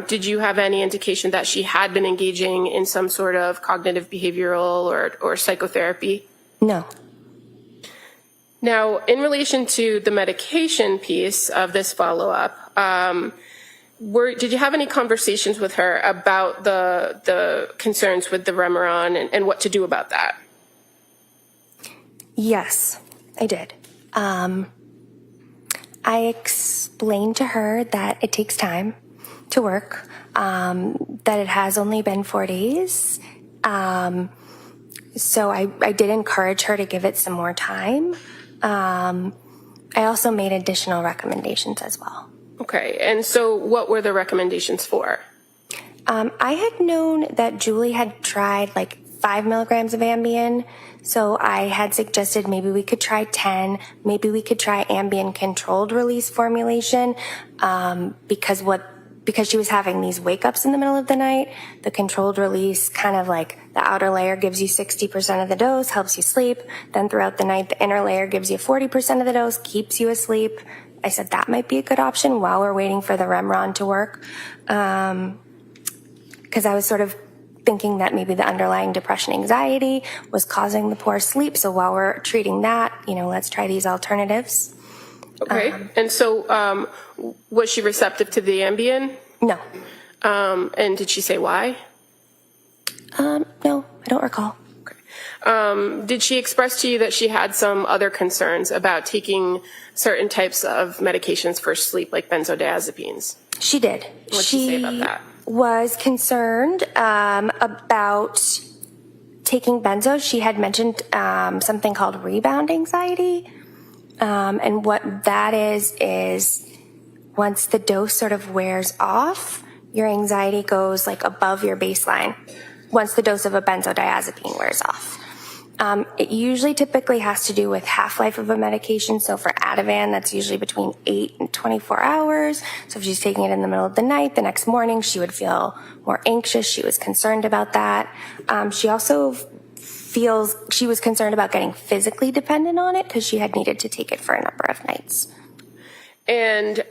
did you have any indication that she had been engaging in some sort of cognitive behavioral or psychotherapy? No. Now, in relation to the medication piece of this follow-up, did you have any conversations with her about the concerns with the Remeron and what to do about that? Yes, I did. I explained to her that it takes time to work, that it has only been 4 days. So I did encourage her to give it some more time. I also made additional recommendations as well. Okay, and so what were the recommendations for? I had known that Julie had tried like 5 milligrams of Ambien, so I had suggested maybe we could try 10, maybe we could try Ambien controlled release formulation, because she was having these wake-ups in the middle of the night. The controlled release, kind of like the outer layer gives you 60% of the dose, helps you sleep. Then throughout the night, the inner layer gives you 40% of the dose, keeps you asleep. I said that might be a good option while we're waiting for the Remeron to work. Because I was sort of thinking that maybe the underlying depression, anxiety was causing the poor sleep. So while we're treating that, let's try these alternatives. Okay, and so was she receptive to the Ambien? No. And did she say why? No, I don't recall. Okay. Did she express to you that she had some other concerns about taking certain types of medications for sleep, like benzodiazepines? She did. What did she say about that? Was concerned about taking benzos. She had mentioned something called rebound anxiety. And what that is once the dose sort of wears off, your anxiety goes like above your baseline once the dose of a benzodiazepine wears off. It usually typically has to do with half-life of a medication. So for Ativan, that's usually between 8 and 24 hours. So if she's taking it in the middle of the night, the next morning she would feel more anxious. She was concerned about that. She also feels she was concerned about getting physically dependent on it because she had needed to take it for a number of nights. And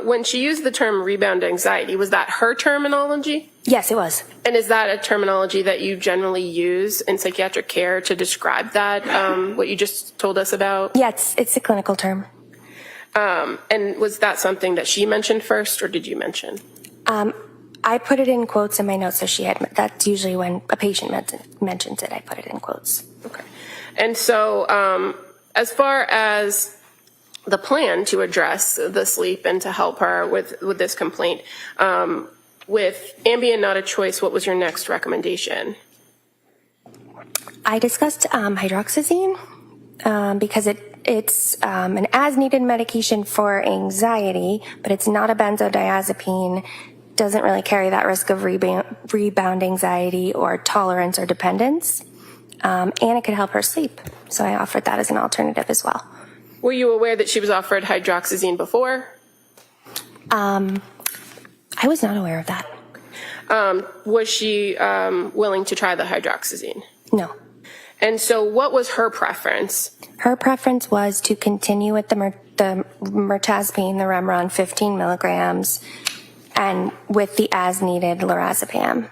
when she used the term rebound anxiety, was that her terminology? Yes, it was. And is that a terminology that you generally use in psychiatric care to describe that, what you just told us about? Yeah, it's a clinical term. And was that something that she mentioned first, or did you mention? I put it in quotes in my notes, so that's usually when a patient mentions it, I put it in quotes. Okay. And so as far as the plan to address the sleep and to help her with this complaint, with Ambien not a choice, what was your next recommendation? I discussed hydroxyzine because it's an as-needed medication for anxiety, but it's not a benzodiazepine. doesn't really carry that risk of rebound anxiety or tolerance or dependence. And it could help her sleep. So I offered that as an alternative as well. Were you aware that she was offered hydroxyzine before? I was not aware of that. Was she willing to try the hydroxyzine? No. And so what was her preference? Her preference was to continue with the mirtazapine, the Remeron, 15 milligrams, and with the as-needed lorazepam.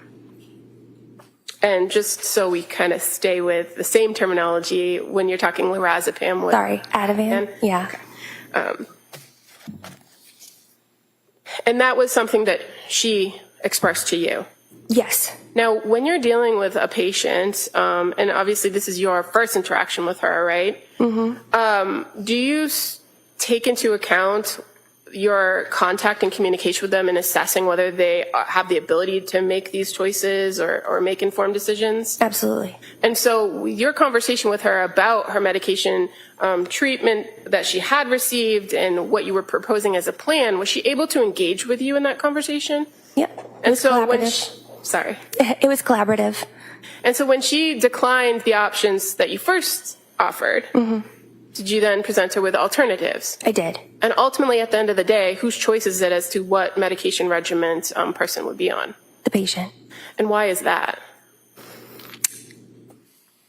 And just so we kind of stay with the same terminology, when you're talking lorazepam. Sorry, Ativan? Yeah. Okay. And that was something that she expressed to you? Yes. Now, when you're dealing with a patient, and obviously this is your first interaction with her, right? Mm-hmm. Do you take into account your contact and communication with them in assessing whether they have the ability to make these choices or make informed decisions? Absolutely. And so your conversation with her about her medication treatment that she had received and what you were proposing as a plan, was she able to engage with you in that conversation? Yep. And so when it was collaborative. And so when she declined the options that you first offered, did you then present her with alternatives? I did. And ultimately, at the end of the day, whose choice is it as to what medication regimen person would be on? The patient. And why is that?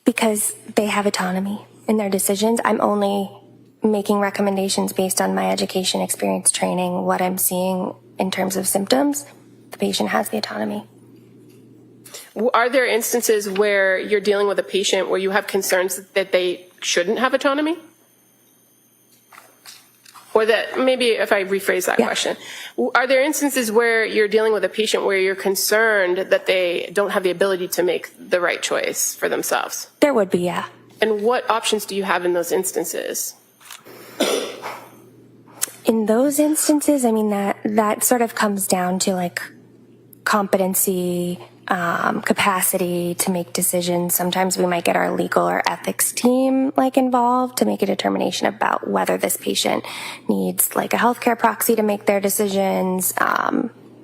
Because they have autonomy in their decisions. I'm only making recommendations based on my education, experience, training, what I'm seeing in terms of symptoms. The patient has the autonomy. Are there instances where you're dealing with a patient where you have concerns that they shouldn't have autonomy? Or that, maybe if I rephrase that question, are there instances where you're dealing with a patient where you're concerned that they don't have the ability to make the right choice for themselves? There would be, yeah. And what options do you have in those instances? In those instances, I mean, that sort of comes down to like competency, capacity to make decisions. Sometimes we might get our legal or ethics team like involved to make a determination about whether this patient needs like a healthcare proxy to make their decisions,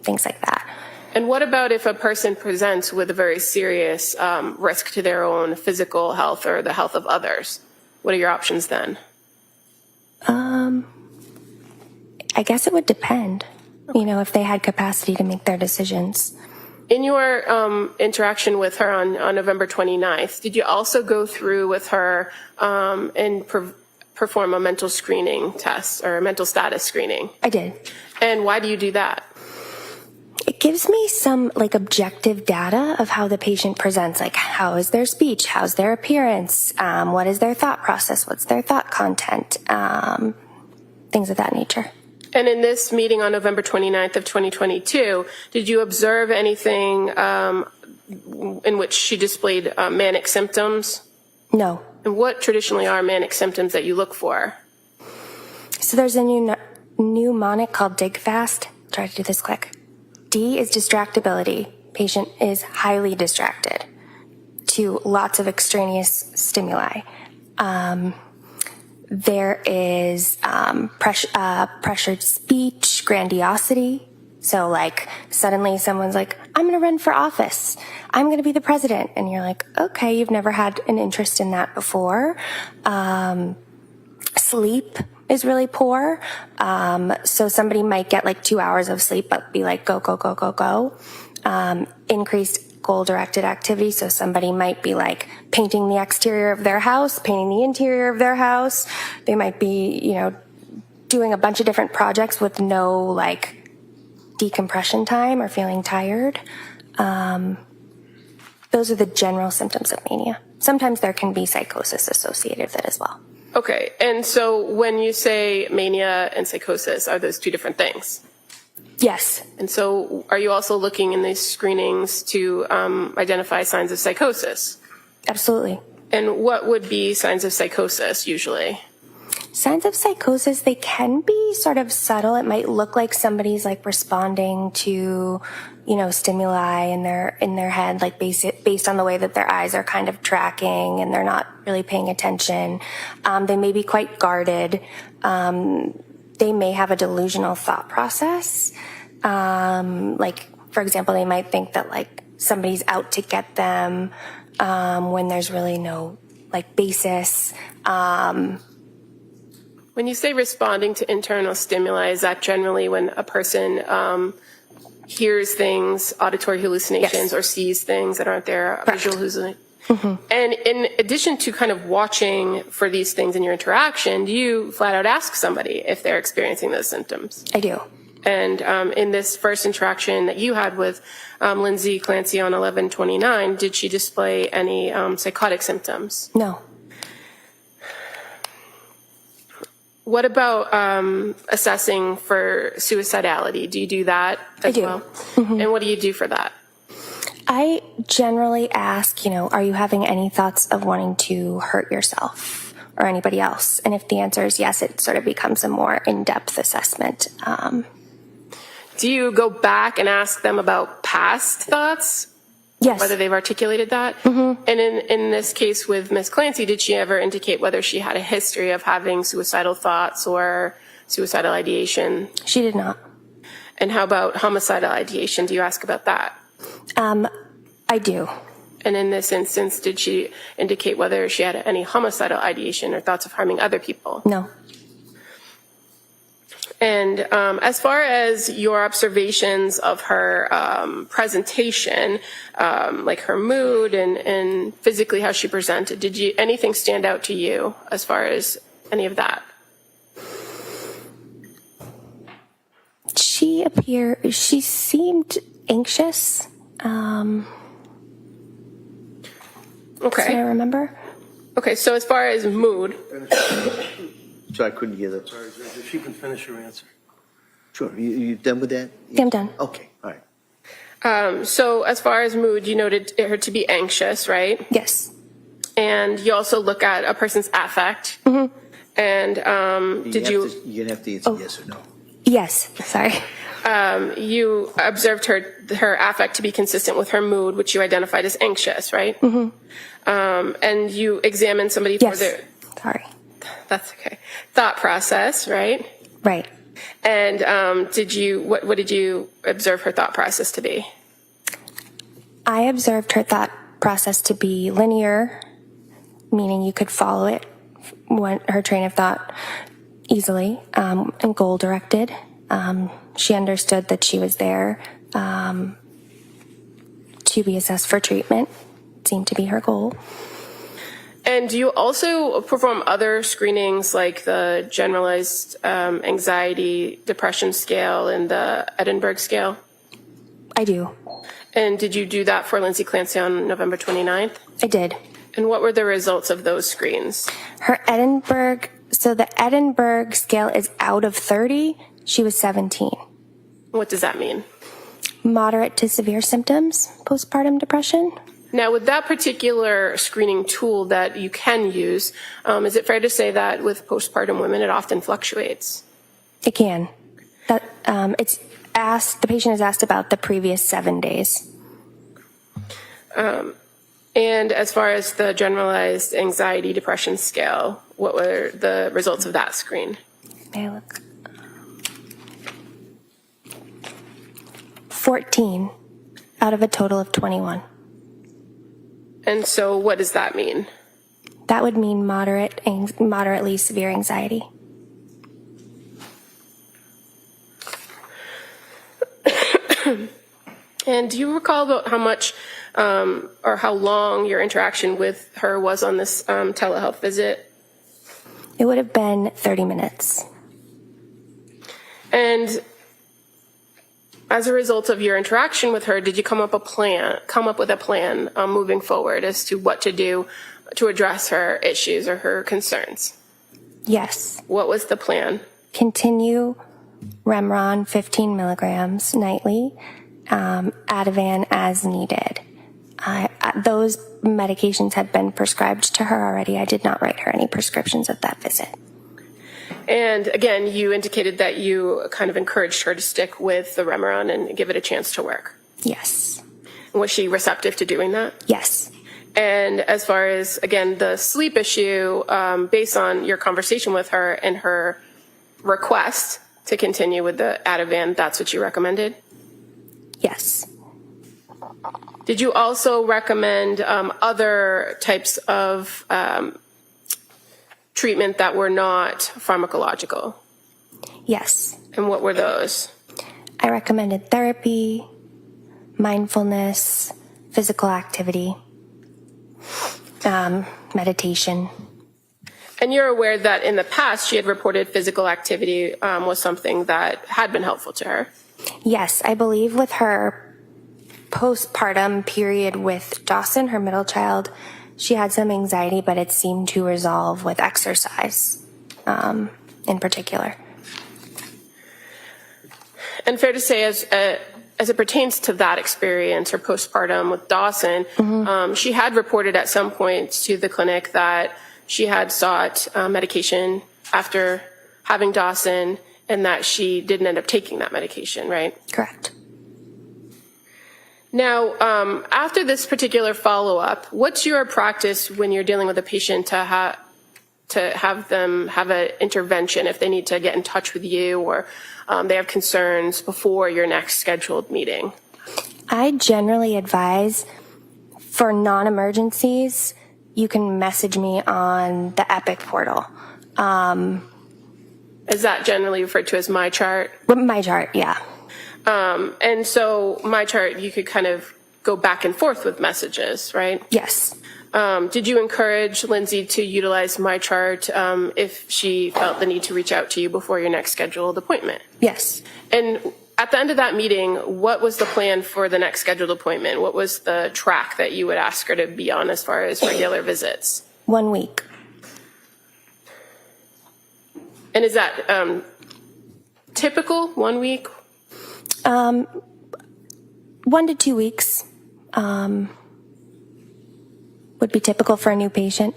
things like that. And what about if a person presents with a very serious risk to their own physical health or the health of others? What are your options then? I guess it would depend, you know, if they had capacity to make their decisions. In your interaction with her on November 29th, did you also go through with her and perform a mental screening test or a mental status screening? I did. And why do you do that? It gives me some like objective data of how the patient presents, like how is their speech, how's their appearance, what is their thought process, what's their thought content, things of that nature. And in this meeting on November 29th of 2022, did you observe anything in which she displayed manic symptoms? No. And what traditionally are manic symptoms that you look for? So there's a new mnemonic called DIGFAST. Try to do this quick. D is distractibility. Patient is highly distracted to lots of extraneous stimuli. There is pressured speech, grandiosity. So like suddenly someone's like, I'm going to run for office. I'm going to be the president. And you're like, okay, you've never had an interest in that before. Sleep is really poor. So somebody might get like 2 hours of sleep, but be like, go, go, go, go, go. Increased goal-directed activity. So somebody might be like painting the exterior of their house, painting the interior of their house. They might be, you know, doing a bunch of different projects with no like decompression time or feeling tired. Those are the general symptoms of mania. Sometimes there can be psychosis associated with it as well. Okay. And so when you say mania and psychosis, are those two different things? Yes. And so are you also looking in these screenings to identify signs of psychosis? Absolutely. And what would be signs of psychosis usually? Signs of psychosis, they can be sort of subtle. It might look like somebody's like responding to, you know, stimuli in their head, like based on the way that their eyes are kind of tracking and they're not really paying attention. They may be quite guarded. They may have a delusional thought process. Like, for example, they might think that like somebody's out to get them when there's really no like basis. When you say responding to internal stimuli, is that generally when a person hears things, auditory hallucinations, Yes. or sees things that aren't there, Correct. visual hallucinations? And in addition to kind of watching for these things in your interaction, do you flat out ask somebody if they're experiencing those symptoms? I do. And in this first interaction that you had with Lindsay Clancy on 11/29, did she display any psychotic symptoms? No. What about assessing for suicidality? Do you do that as I do. well? And what do you do for that? I generally ask, are you having any thoughts of wanting to hurt yourself or anybody else? And if the answer is yes, it sort of becomes a more in-depth assessment. Do you go back and ask them about past thoughts? Yes. Whether they've articulated that? And in this case with Ms. Clancy, did she ever indicate whether she had a history of having suicidal thoughts or suicidal ideation? She did not. And how about homicidal ideation? Do you ask about that? I do. And in this instance, did she indicate whether she had any homicidal ideation or thoughts of harming other people? No. And as far as your observations of her presentation, like her mood and physically how she presented, did anything stand out to you as far as any of that? She seemed anxious. Okay. Can I remember? Okay, so as far as mood, So I couldn't hear that. Sorry, Judge, if you can finish your answer. Sure. You done with that? Yeah, I'm done. Okay. All right. so as far as mood, you noted her to be anxious, right? Yes. And you also look at a person's affect. And did you? You're gonna have to answer yes or no. Yes. Sorry. You observed her affect to be consistent with her mood, which you identified as anxious, right? And you examined somebody for Yes. their Sorry. that's okay thought process, right? Right. And what did you observe her thought process to be? I observed her thought process to be linear, meaning you could follow it, her train of thought easily, and goal directed. She understood that she was there to be assessed for treatment. Seemed to be her goal. And do you also perform other screenings like the generalized anxiety depression scale and the Edinburgh scale? I do. And did you do that for Lindsay Clancy on November 29th? I did. And what were the results of those screens? Her Edinburgh, so the Edinburgh scale is out of 30. She was 17. What does that mean? Moderate to severe symptoms, postpartum depression. Now, with that particular screening tool that you can use, is it fair to say that with postpartum women, it often fluctuates? It can. The patient is asked about the previous 7 days. And as far as the generalized anxiety depression scale, what were the results of that screen? May I look? 14 out of a total of 21. And so what does that mean? That would mean moderately severe anxiety. And do you recall about how much or how long your interaction with her was on this telehealth visit? It would have been 30 minutes. And as a result of your interaction with her, did you come up with a plan moving forward as to what to do to address her issues or her concerns? Yes. What was the plan? Continue Remeron 15 milligrams nightly, Ativan as needed. Those medications had been prescribed to her already. I did not write her any prescriptions at that visit. And again, you indicated that you kind of encouraged her to stick with the Remeron and give it a chance to work. Yes. Was she receptive to doing that? Yes. And as far as, again, the sleep issue, based on your conversation with her and her request to continue with the Ativan, that's what you recommended? Yes. Did you also recommend other types of treatment that were not pharmacological? Yes. And what were those? I recommended therapy, mindfulness, physical activity, meditation. And you're aware that in the past she had reported physical activity was something that had been helpful to her? Yes, I believe with her postpartum period with Dawson, her middle child, she had some anxiety, but it seemed to resolve with exercise in particular. And fair to say, as it pertains to that experience, her postpartum with Dawson, she had reported at some point to the clinic that she had sought medication after having Dawson and that she didn't end up taking that medication, right? Correct. Now, after this particular follow-up, what's your practice when you're dealing with a patient to have them have an intervention if they need to get in touch with you or they have concerns before your next scheduled meeting? I generally advise for non-emergencies, you can message me on the Epic portal. Is that generally referred to as My Chart? My chart, yeah. And so My Chart, you could kind of go back and forth with messages, right? Yes. Did you encourage Lindsay to utilize My Chart if she felt the need to reach out to you before your next scheduled appointment? Yes. And at the end of that meeting, what was the plan for the next scheduled appointment? What was the track that you would ask her to be on as far as regular visits? 1 week. And is that typical, 1 week? 1 to 2 weeks would be typical for a new patient.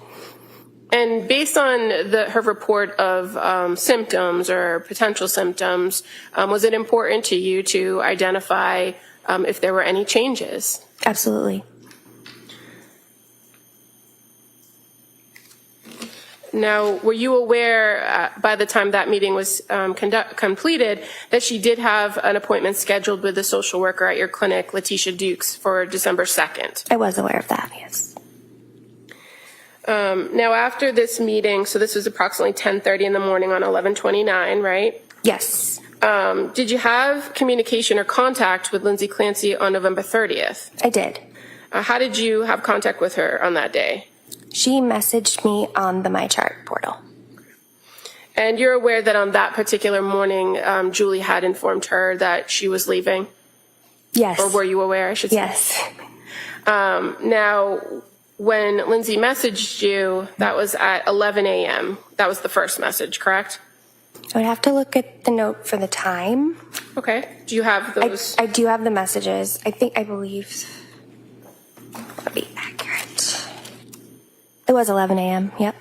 And based on her report of symptoms or potential symptoms, was it important to you to identify if there were any changes? Absolutely. Now, were you aware by the time that meeting was completed that she did have an appointment scheduled with the social worker at your clinic, Letitia Dukes, for December 2nd? I was aware of that, yes. Now, after this meeting, so this was approximately 10:30 in the morning on 11/29, right? Yes. Did you have communication or contact with Lindsay Clancy on November 30th? I did. How did you have contact with her on that day? She messaged me on the My Chart portal. And you're aware that on that particular morning, Julie had informed her that she was leaving? Yes. Or were you aware, I should say? Yes. Now, when Lindsay messaged you, that was at 11 a.m. That was the first message, correct? I would have to look at the note for the time. Okay. Do you have those? I do have the messages. I believe that'd be accurate. It was 11 a.m. Yep.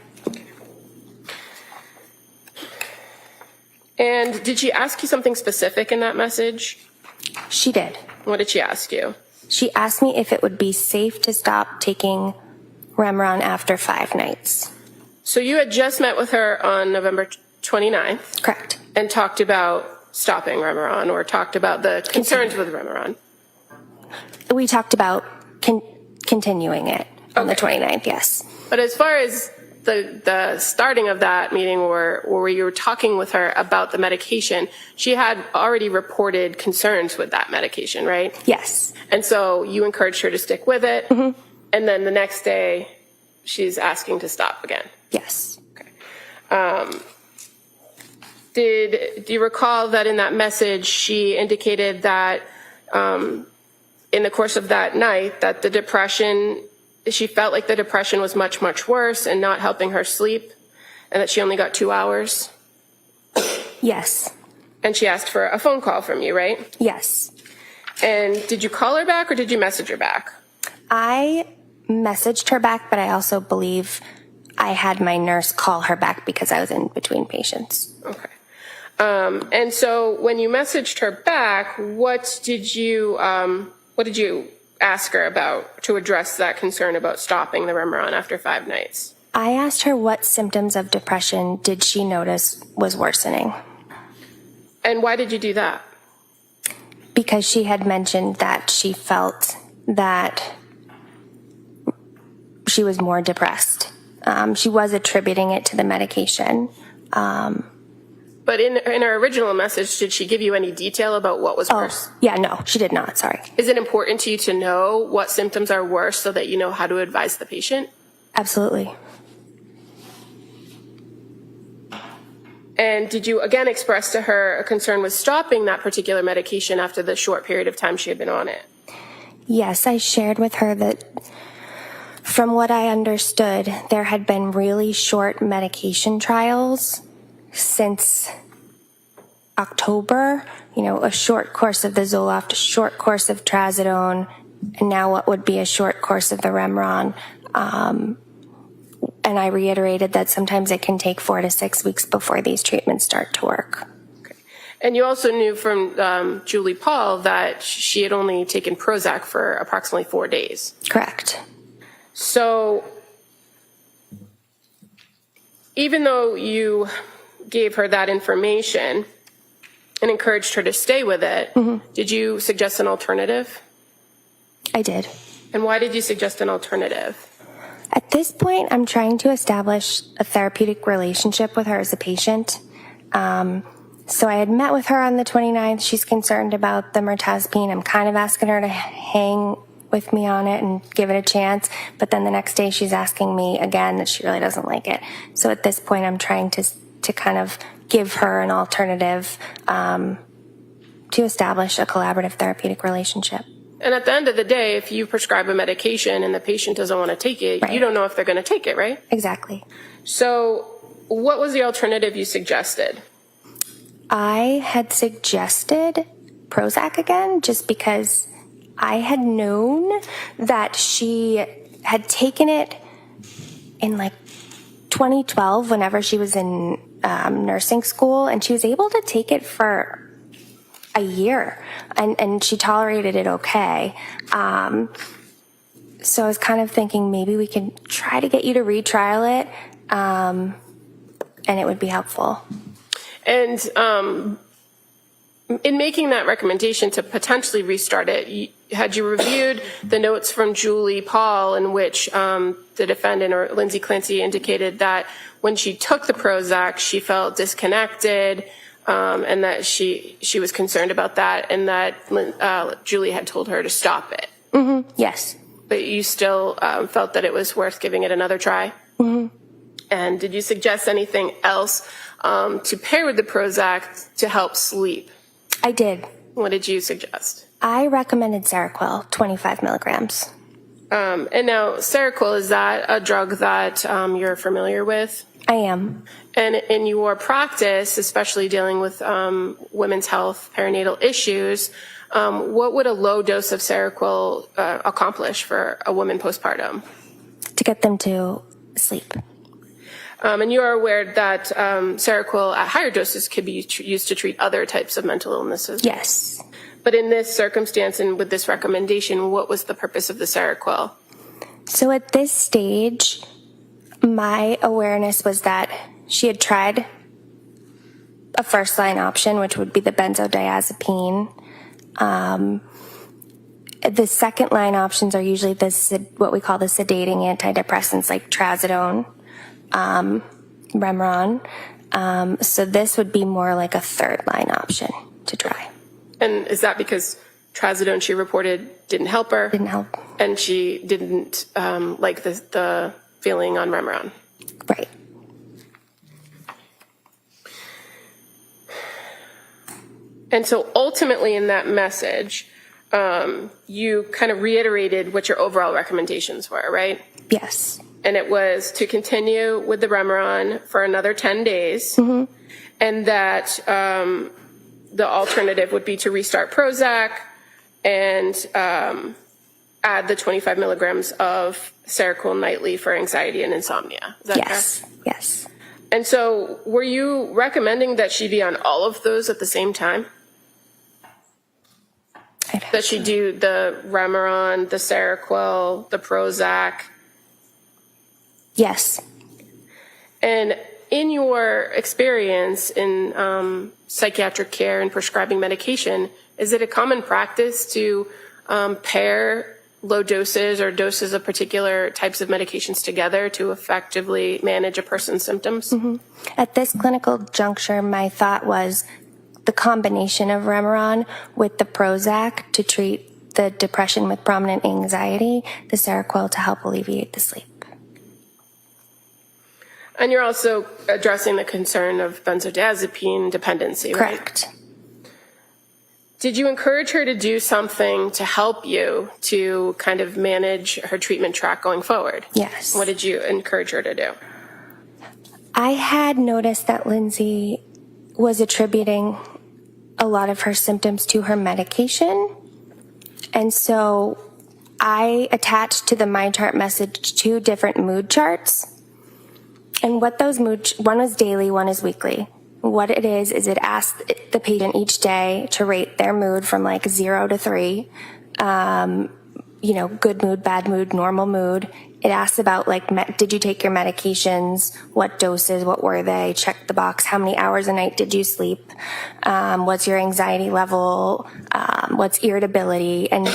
And did she ask you something specific in that message? She did. What did she ask you? She asked me if it would be safe to stop taking Remeron after 5 nights. So you had just met with her on November 29th. Correct. And talked about stopping Remeron or talked about the concerns with Remeron. We talked about continuing it on the 29th, yes. But as far as the starting of that meeting where you were talking with her about the medication, she had already reported concerns with that medication, right? Yes. And so you encouraged her to stick with it. Mm-hmm. And then the next day, she's asking to stop again. Yes. Okay. Do you recall that in that message, she indicated that in the course of that night, that the depression, she felt like the depression was much, much worse and not helping her sleep, and that she only got 2 hours? Yes. And she asked for a phone call from you, right? Yes. And did you call her back or did you message her back? I messaged her back, but I also believe I had my nurse call her back because I was in between patients. Okay. And so when you messaged her back, what did you ask her about to address that concern about stopping the Remeron after 5 nights? I asked her what symptoms of depression did she notice was worsening. And why did you do that? Because she had mentioned that she felt that she was more depressed. She was attributing it to the medication. But in her original message, did she give you any detail about what was worse? Yeah, no, she did not. Sorry. Is it important to you to know what symptoms are worse so that you know how to advise the patient? Absolutely. And did you again express to her a concern with stopping that particular medication after the short period of time she had been on it? Yes, I shared with her that from what I understood, there had been really short medication trials since October, a short course of the Zoloft, a short course of trazodone, and now what would be a short course of the Remeron. And I reiterated that sometimes it can take 4 to 6 weeks before these treatments start to work. Okay. And you also knew from Julie Paul that she had only taken Prozac for approximately 4 days. Correct. So even though you gave her that information and encouraged her to stay with it, did you suggest an alternative? I did. And why did you suggest an alternative? At this point, I'm trying to establish a therapeutic relationship with her as a patient. So I had met with her on the 29th. She's concerned about the mirtazapine. I'm kind of asking her to hang with me on it and give it a chance. But then the next day she's asking me again that she really doesn't like it. So at this point, I'm trying to kind of give her an alternative to establish a collaborative therapeutic relationship. And at the end of the day, if you prescribe a medication and the patient doesn't want to take it, Right. You don't know if they're going to take it, right? Exactly. So what was the alternative you suggested? I had suggested Prozac again just because I had known that she had taken it in like 2012 whenever she was in nursing school, and she was able to take it for a year, and she tolerated it okay. So I was kind of thinking maybe we can try to get you to retrial it, and it would be helpful. And in making that recommendation to potentially restart it, had you reviewed the notes from Julie Paul in which the defendant or Lindsay Clancy indicated that when she took the Prozac, she felt disconnected, and that she was concerned about that, and that Julie had told her to stop it? Mm-hmm. Yes. But you still felt that it was worth giving it another try? Mm-hmm. And did you suggest anything else to pair with the Prozac to help sleep? I did. What did you suggest? I recommended Seroquel, 25 milligrams. And now, Seroquel, is that a drug that you're familiar with? I am. And in your practice, especially dealing with women's health, perinatal issues, what would a low dose of Seroquel accomplish for a woman postpartum? To get them to sleep. And you are aware that Seroquel at higher doses could be used to treat other types of mental illnesses? Yes. But in this circumstance and with this recommendation, what was the purpose of the Seroquel? So at this stage, my awareness was that she had tried a first-line option, which would be the benzodiazepine. The second-line options are usually what we call the sedating antidepressants like trazodone, Remeron. So this would be more like a third-line option to try. And is that because trazodone, she reported, didn't help her? Didn't help. And she didn't like the feeling on Remeron? Right. And so ultimately in that message, you kind of reiterated what your overall recommendations were, right? Yes. And it was to continue with the Remeron for another 10 days, and that the alternative would be to restart Prozac and add the 25 milligrams of Seroquel nightly for anxiety and insomnia. Is that Yes. correct? Yes. And so were you recommending that she be on all of those at the same time? That she do the Remeron, the Seroquel, the Prozac? Yes. And in your experience in psychiatric care and prescribing medication, is it a common practice to pair low doses or doses of particular types of medications together to effectively manage a person's symptoms? Mm-hmm. At this clinical juncture, my thought was the combination of Remeron with the Prozac to treat the depression with prominent anxiety, the Seroquel to help alleviate the sleep. And you're also addressing the concern of benzodiazepine dependency, right? Correct. Did you encourage her to do something to help you to kind of manage her treatment track going forward? Yes. What did you encourage her to do? I had noticed that Lindsay was attributing a lot of her symptoms to her medication. And so I attached to the MyChart message 2 different mood charts. And what those one was daily, one is weekly. What it is it asks the patient each day to rate their mood from like 0 to 3. Good mood, bad mood, normal mood. It asks about like, did you take your medications? What doses? What were they? Check the box. How many hours a night did you sleep? What's your anxiety level? What's irritability? And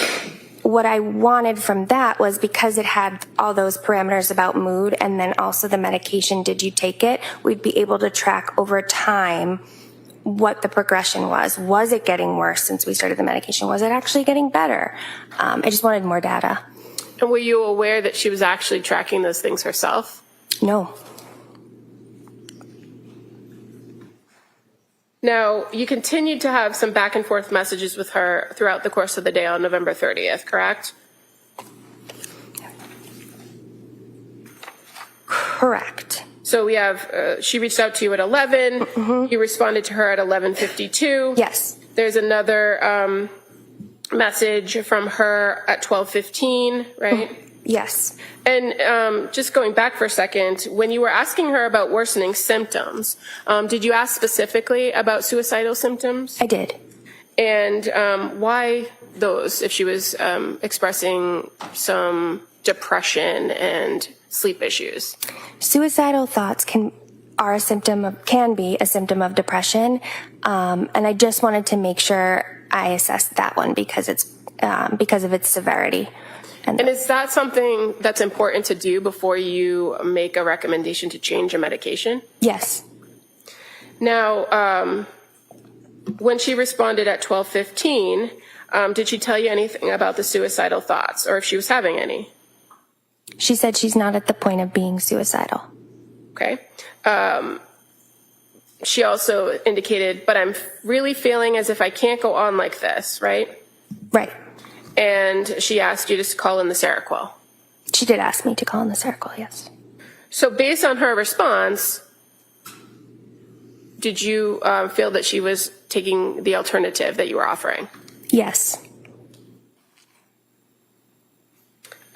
what I wanted from that was, because it had all those parameters about mood and then also the medication, did you take it? We'd be able to track over time what the progression was. Was it getting worse since we started the medication? Was it actually getting better? I just wanted more data. And were you aware that she was actually tracking those things herself? No. Now, you continued to have some back and forth messages with her throughout the course of the day on November 30th, correct? Correct. So we have, she reached out to you at 11. Mm-hmm. You responded to her at 11:52. Yes. There's another message from her at 12:15, right? Yes. And just going back for a second, when you were asking her about worsening symptoms, did you ask specifically about suicidal symptoms? I did. And why those, if she was expressing some depression and sleep issues? Suicidal thoughts can be a symptom of depression, and I just wanted to make sure I assessed that one because of its severity. And is that something that's important to do before you make a recommendation to change a medication? Yes. Now, when she responded at 12:15, did she tell you anything about the suicidal thoughts, or if she was having any? She said she's not at the point of being suicidal. Okay. She also indicated, but I'm really feeling as if I can't go on like this, right? Right. And she asked you to call in the Seroquel. She did ask me to call in the Seroquel, yes. So based on her response, did you feel that she was taking the alternative that you were offering? Yes.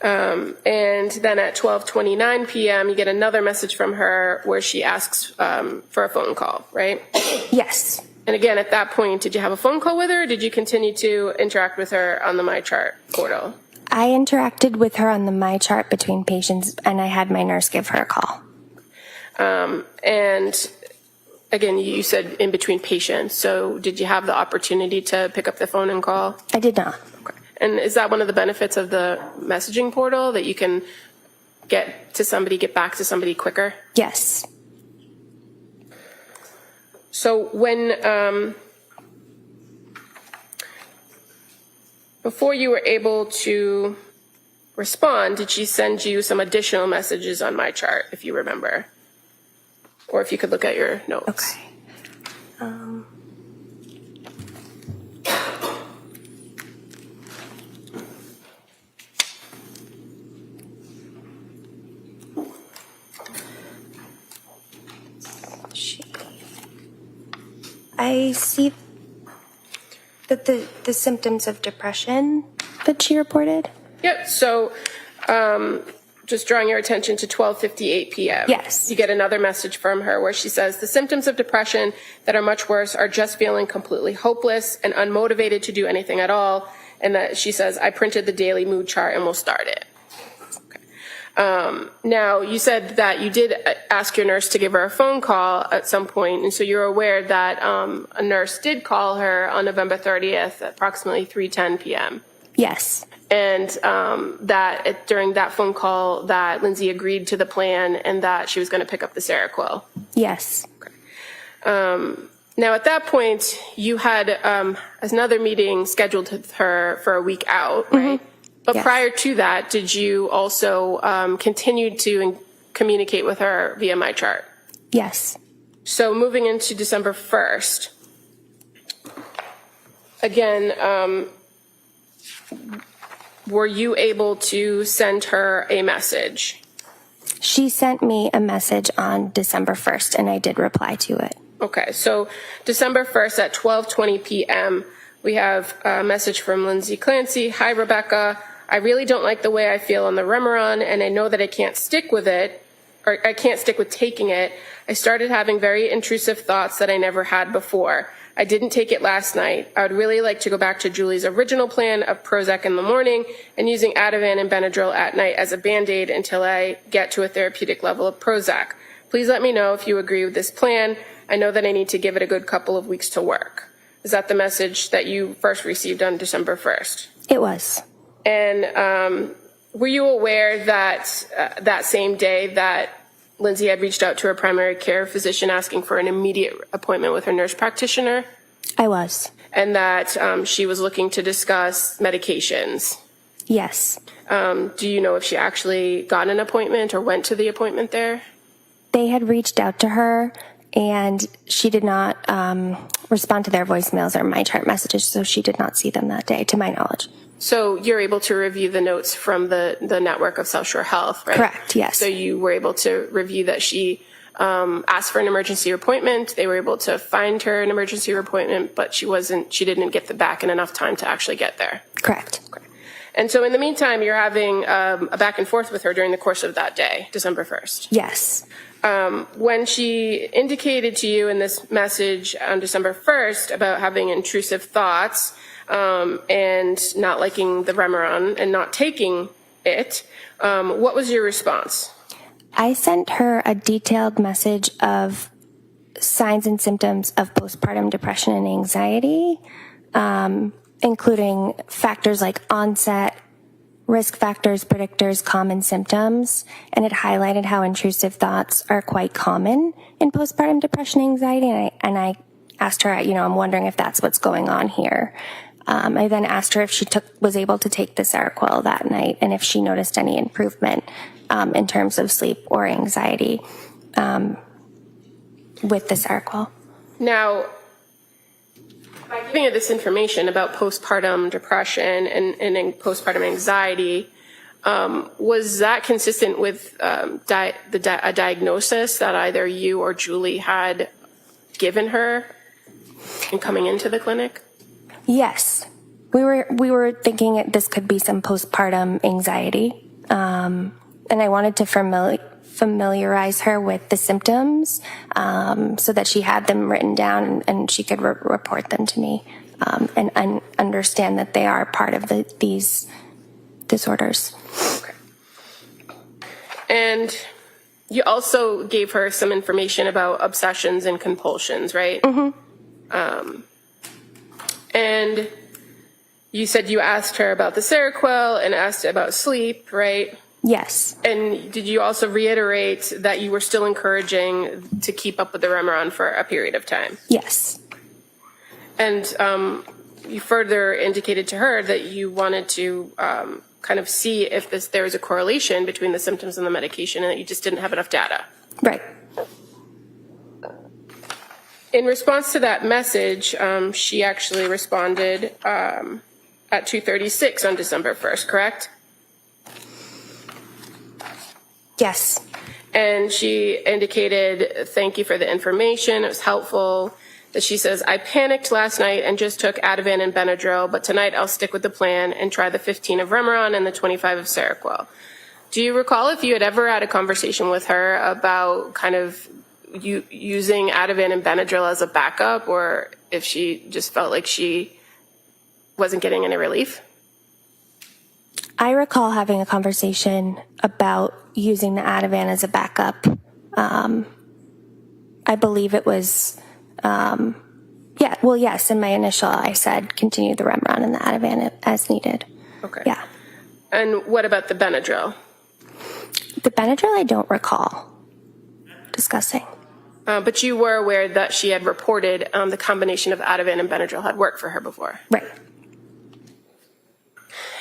And then at 12:29 p.m., you get another message from her where she asks for a phone call, right? Yes. And again, at that point, did you have a phone call with her, or did you continue to interact with her on the MyChart portal? I interacted with her on the MyChart between patients, and I had my nurse give her a call. And again, you said in between patients, so did you have the opportunity to pick up the phone and call? I did not. Okay. And is that one of the benefits of the messaging portal, that you can get back to somebody quicker? Yes. So when, before you were able to respond, did she send you some additional messages on MyChart, if you remember? Or if you could look at your notes. Okay. I see that the symptoms of depression that she reported. Yep. So just drawing your attention to 12:58 p.m. Yes. You get another message from her where she says, the symptoms of depression that are much worse are just feeling completely hopeless and unmotivated to do anything at all. And that she says, I printed the daily mood chart and we'll start it. Okay. Now, you said that you did ask your nurse to give her a phone call at some point, and so you're aware that a nurse did call her on November 30th at approximately 3:10 p.m. Yes. And during that phone call that Lindsay agreed to the plan and that she was going to pick up the Seroquel. Yes. Now, at that point, you had another meeting scheduled with her for a week out, right? But Yes. prior to that, did you also continue to communicate with her via MyChart? Yes. So moving into December 1st, again, were you able to send her a message? She sent me a message on December 1st, and I did reply to it. Okay, so December 1st at 12:20 p.m., we have a message from Lindsay Clancy. Hi, Rebecca. I really don't like the way I feel on the Remeron, and I know that I can't stick with it, or I can't stick with taking it. I started having very intrusive thoughts that I never had before. I didn't take it last night. I would really like to go back to Julie's original plan of Prozac in the morning and using Ativan and Benadryl at night as a Band-Aid until I get to a therapeutic level of Prozac. Please let me know if you agree with this plan. I know that I need to give it a good couple of weeks to work. Is that the message that you first received on December 1st? It was. And were you aware that that same day that Lindsay had reached out to her primary care physician asking for an immediate appointment with her nurse practitioner? I was. And that she was looking to discuss medications? Yes. Do you know if she actually got an appointment or went to the appointment there? They had reached out to her, and she did not respond to their voicemails or MyChart messages, so she did not see them that day, to my knowledge. So you're able to review the notes from the network of South Shore Health, right? Correct, yes. So you were able to review that she asked for an emergency appointment. They were able to find her an emergency appointment, but she didn't get the back in enough time to actually get there. Correct. Okay. And so in the meantime, you're having a back and forth with her during the course of that day, December 1st. Yes. When she indicated to you in this message on December 1st about having intrusive thoughts and not liking the Remeron and not taking it, what was your response? I sent her a detailed message of signs and symptoms of postpartum depression and anxiety, including factors like onset, risk factors, predictors, common symptoms, and it highlighted how intrusive thoughts are quite common in postpartum depression and anxiety, and I asked her, I'm wondering if that's what's going on here. I then asked her if she was able to take the Seroquel that night and if she noticed any improvement in terms of sleep or anxiety with the Seroquel. Now, by giving her this information about postpartum depression and postpartum anxiety, was that consistent with a diagnosis that either you or Julie had given her in coming into the clinic? Yes. We were thinking this could be some postpartum anxiety, and I wanted to familiarize her with the symptoms so that she had them written down and she could report them to me and understand that they are part of these disorders. Okay. And you also gave her some information about obsessions and compulsions, right? Mm-hmm. And you said you asked her about the Seroquel and asked about sleep, right? Yes. And did you also reiterate that you were still encouraging to keep up with the Remeron for a period of time? Yes. And you further indicated to her that you wanted to kind of see if there was a correlation between the symptoms and the medication and that you just didn't have enough data. Right. In response to that message, she actually responded at 2:36 on December 1st, correct? Yes. And she indicated, thank you for the information, it was helpful. That she says, I panicked last night and just took Ativan and Benadryl, but tonight I'll stick with the plan and try the 15 of Remeron and the 25 of Seroquel. Do you recall if you had ever had a conversation with her about kind of using Ativan and Benadryl as a backup, or if she just felt like she wasn't getting any relief? I recall having a conversation about using the Ativan as a backup. I believe it was, yes, in my initial, I said continue the Remeron and the Ativan as needed. Okay. Yeah. And what about the Benadryl? The Benadryl I don't recall discussing. But you were aware that she had reported the combination of Ativan and Benadryl had worked for her before. Right.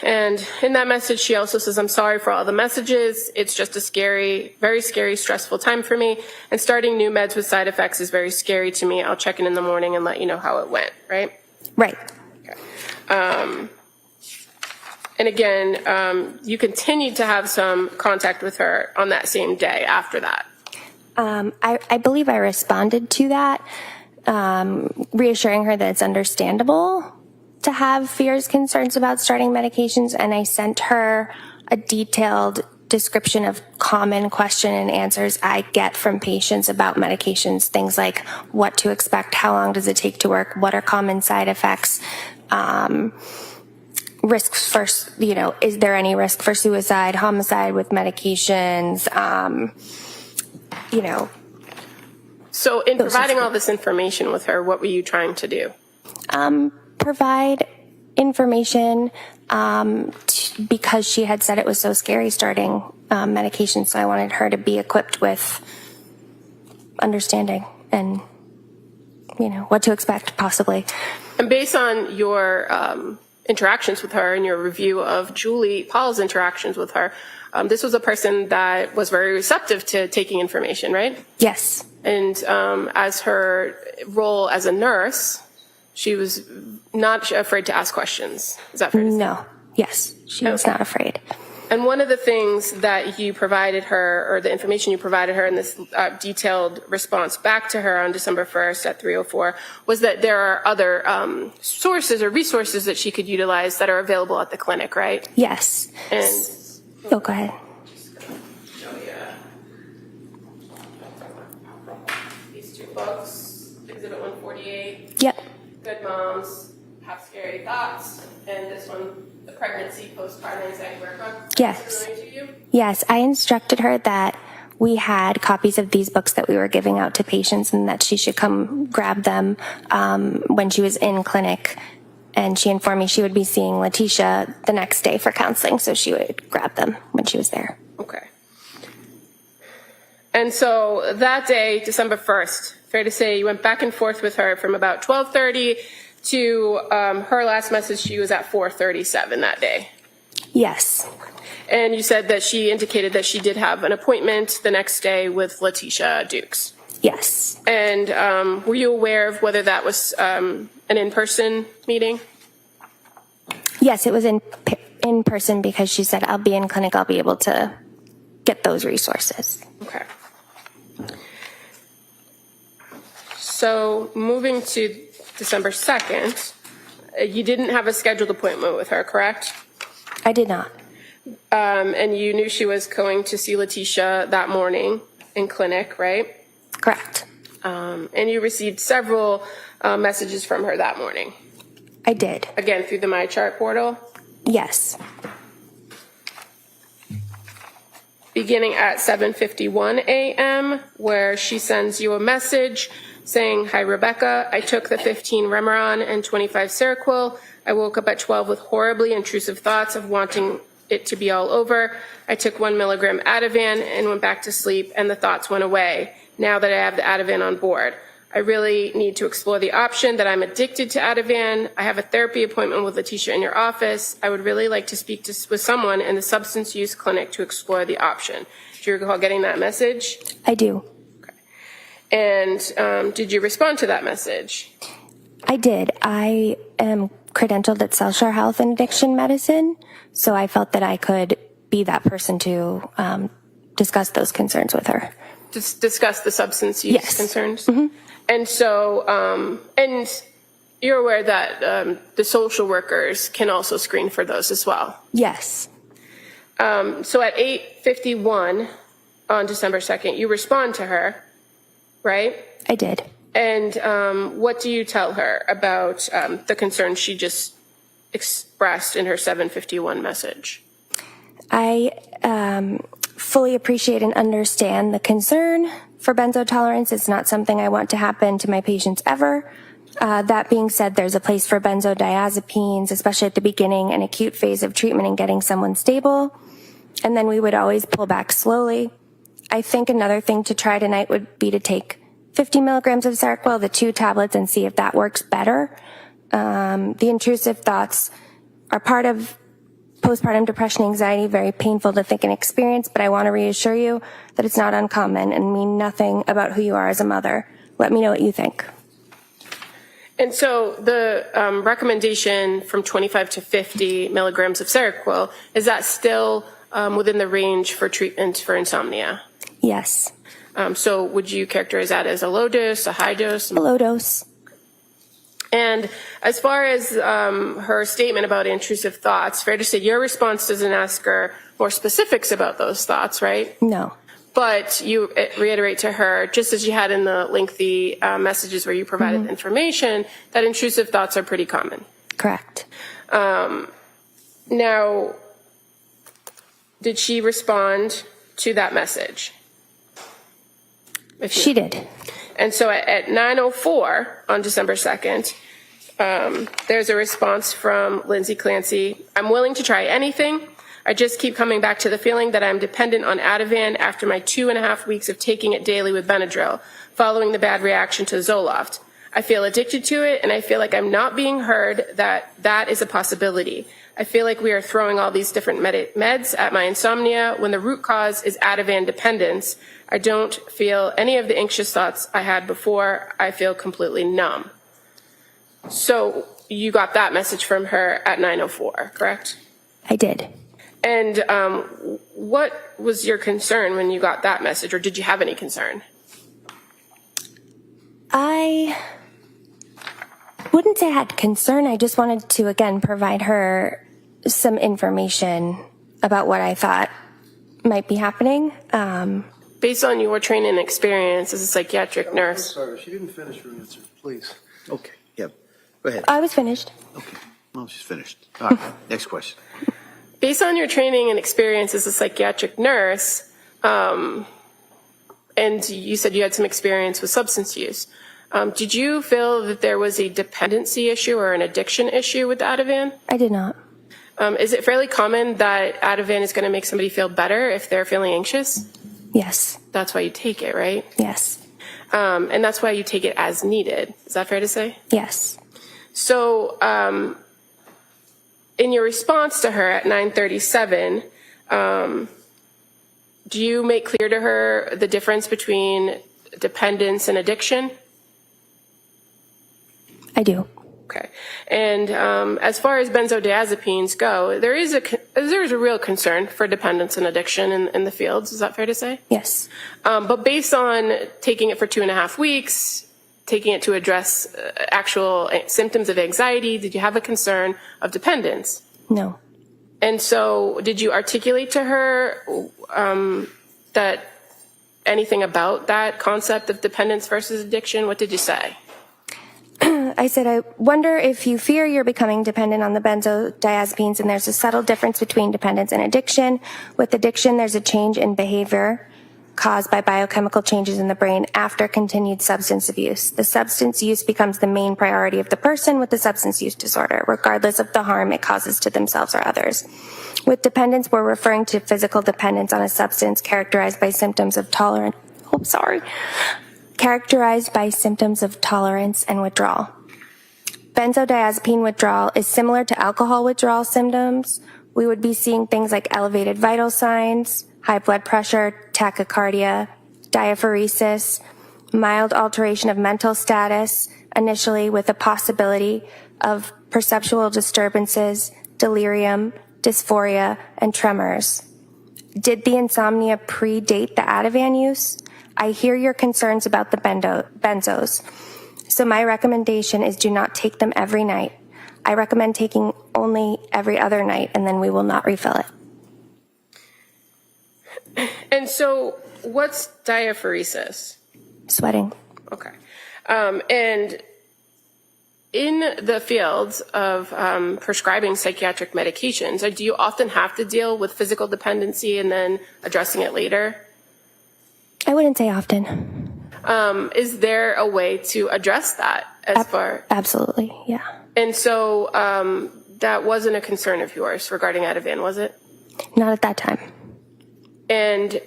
And in that message, she also says, I'm sorry for all the messages. It's just a scary, very scary, stressful time for me. And starting new meds with side effects is very scary to me. I'll check in the morning and let you know how it went, right? Right. Okay. And again, you continued to have some contact with her on that same day after that. I believe I responded to that, reassuring her that it's understandable to have fears, concerns about starting medications, and I sent her a detailed description of common question and answers I get from patients about medications, things like what to expect, how long does it take to work, what are common side effects, risks for, is there any risk for suicide, homicide with medications, So in providing all this information with her, what were you trying to do? Provide information because she had said it was so scary starting medication, so I wanted her to be equipped with understanding and what to expect possibly. And based on your interactions with her and your review of Julie Paul's interactions with her, this was a person that was very receptive to taking information, right? Yes. And as her role as a nurse, she was not afraid to ask questions. Is that fair to say? No. Yes, she was not afraid. And one of the things that you provided her, or the information you provided her in this detailed response back to her on December 1st at 3:04, was that there are other sources or resources that she could utilize that are available at the clinic, right? Yes. And go ahead. These two books, Exhibit 148. Yep. Good Moms Have Scary Thoughts, and this one, The Pregnancy Postpartum Anxiety Workbook. Yes. Familiar to you? Yes, I instructed her that we had copies of these books that we were giving out to patients and that she should come grab them when she was in clinic. And she informed me she would be seeing Letitia the next day for counseling, so she would grab them when she was there. Okay. And so that day, December 1st, fair to say you went back and forth with her from about 12:30 to her last message, she was at 4:37 that day. Yes. And you said that she indicated that she did have an appointment the next day with Letitia Dukes. Yes. And were you aware of whether that was an in-person meeting? Yes, it was in person because she said, I'll be in clinic, I'll be able to get those resources. Okay. So moving to December 2nd, you didn't have a scheduled appointment with her, correct? I did not. And you knew she was going to see Letitia that morning in clinic, right? Correct. And you received several messages from her that morning. I did. Again, through the MyChart portal? Yes. Beginning at 7:51 a.m., where she sends you a message saying, "Hi, Rebecca. I took the 15 Remeron and 25 Seroquel. I woke up at 12 with horribly intrusive thoughts of wanting it to be all over. I took 1 milligram Ativan and went back to sleep, and the thoughts went away. Now that I have the Ativan on board, I really need to explore the option that I'm addicted to Ativan. I have a therapy appointment with Letitia in your office. I would really like to speak with someone in the substance use clinic to explore the option." Do you recall getting that message? I do. Okay. And did you respond to that message? I did. I am credentialed at South Shore Health and Addiction Medicine, so I felt that I could be that person to discuss those concerns with her. Discuss the substance use Yes. concerns? Mm-hmm. And so, and you're aware that the social workers can also screen for those as well? Yes. So at 8:51 on December 2nd, you respond to her, right? I did. And what do you tell her about the concerns she just expressed in her 7:51 message? I fully appreciate and understand the concern for benzo tolerance. It's not something I want to happen to my patients ever. That being said, there's a place for benzodiazepines, especially at the beginning and acute phase of treatment and getting someone stable. And then we would always pull back slowly. I think another thing to try tonight would be to take 50 milligrams of Seroquel, the 2 tablets, and see if that works better. The intrusive thoughts are part of postpartum depression, anxiety, very painful to think and experience, but I want to reassure you that it's not uncommon and mean nothing about who you are as a mother. Let me know what you think. And so the recommendation from 25 to 50 milligrams of Seroquel, is that still within the range for treatment for insomnia? Yes. So would you characterize that as a low dose, a high dose? A low dose. And as far as her statement about intrusive thoughts, fair to say your response doesn't ask her more specifics about those thoughts, right? No. But you reiterate to her, just as you had in the lengthy messages where you provided information, that intrusive thoughts are pretty common. Correct. Now, did she respond to that message? She did. And so at 9:04 on December 2nd, there's a response from Lindsay Clancy. I'm willing to try anything. I just keep coming back to the feeling that I'm dependent on Ativan after my 2.5 weeks of taking it daily with Benadryl, following the bad reaction to Zoloft. I feel addicted to it, and I feel like I'm not being heard that is a possibility. I feel like we are throwing all these different meds at my insomnia when the root cause is Ativan dependence. I don't feel any of the anxious thoughts I had before. I feel completely numb. So you got that message from her at 9:04, correct? I did. And what was your concern when you got that message, or did you have any concern? I wouldn't say I had concern. I just wanted to, again, provide her some information about what I thought might be happening. Based on your training and experience as a psychiatric I'm nurse. sorry, she didn't finish her answer, please. Okay, yeah, go ahead. I was finished. Okay, well, she's finished. All right, next question. Based on your training and experience as a psychiatric nurse, and you said you had some experience with substance use, did you feel that there was a dependency issue or an addiction issue with Ativan? I did not. Is it fairly common that Ativan is going to make somebody feel better if they're feeling anxious? Yes. That's why you take it, right? Yes. And that's why you take it as needed. Is that fair to say? Yes. So in your response to her at 9:37, do you make clear to her the difference between dependence and addiction? I do. Okay. And as far as benzodiazepines go, there's a real concern for dependence and addiction in the fields. Is that fair to say? Yes. But based on taking it for 2.5 weeks, taking it to address actual symptoms of anxiety, did you have a concern of dependence? No. And so did you articulate to her that anything about that concept of dependence versus addiction? What did you say? I said, I wonder if you fear you're becoming dependent on the benzodiazepines, and there's a subtle difference between dependence and addiction. With addiction, there's a change in behavior caused by biochemical changes in the brain after continued substance abuse. The substance use becomes the main priority of the person with the substance use disorder, regardless of the harm it causes to themselves or others. With dependence, we're referring to physical dependence on a substance characterized by symptoms of tolerance. Characterized by symptoms of tolerance and withdrawal. Benzodiazepine withdrawal is similar to alcohol withdrawal symptoms. We would be seeing things like elevated vital signs, high blood pressure, tachycardia, diaphoresis, mild alteration of mental status, initially with a possibility of perceptual disturbances, delirium, dysphoria, and tremors. Did the insomnia predate the Ativan use? I hear your concerns about the benzos. So my recommendation is do not take them every night. I recommend taking only every other night, and then we will not refill it. And so what's diaphoresis? Sweating. Okay. And in the field of prescribing psychiatric medications, do you often have to deal with physical dependency and then addressing it later? I wouldn't say often. Is there a way to address that as far? Absolutely, yeah. And so that wasn't a concern of yours regarding Ativan, was it? Not at that time. And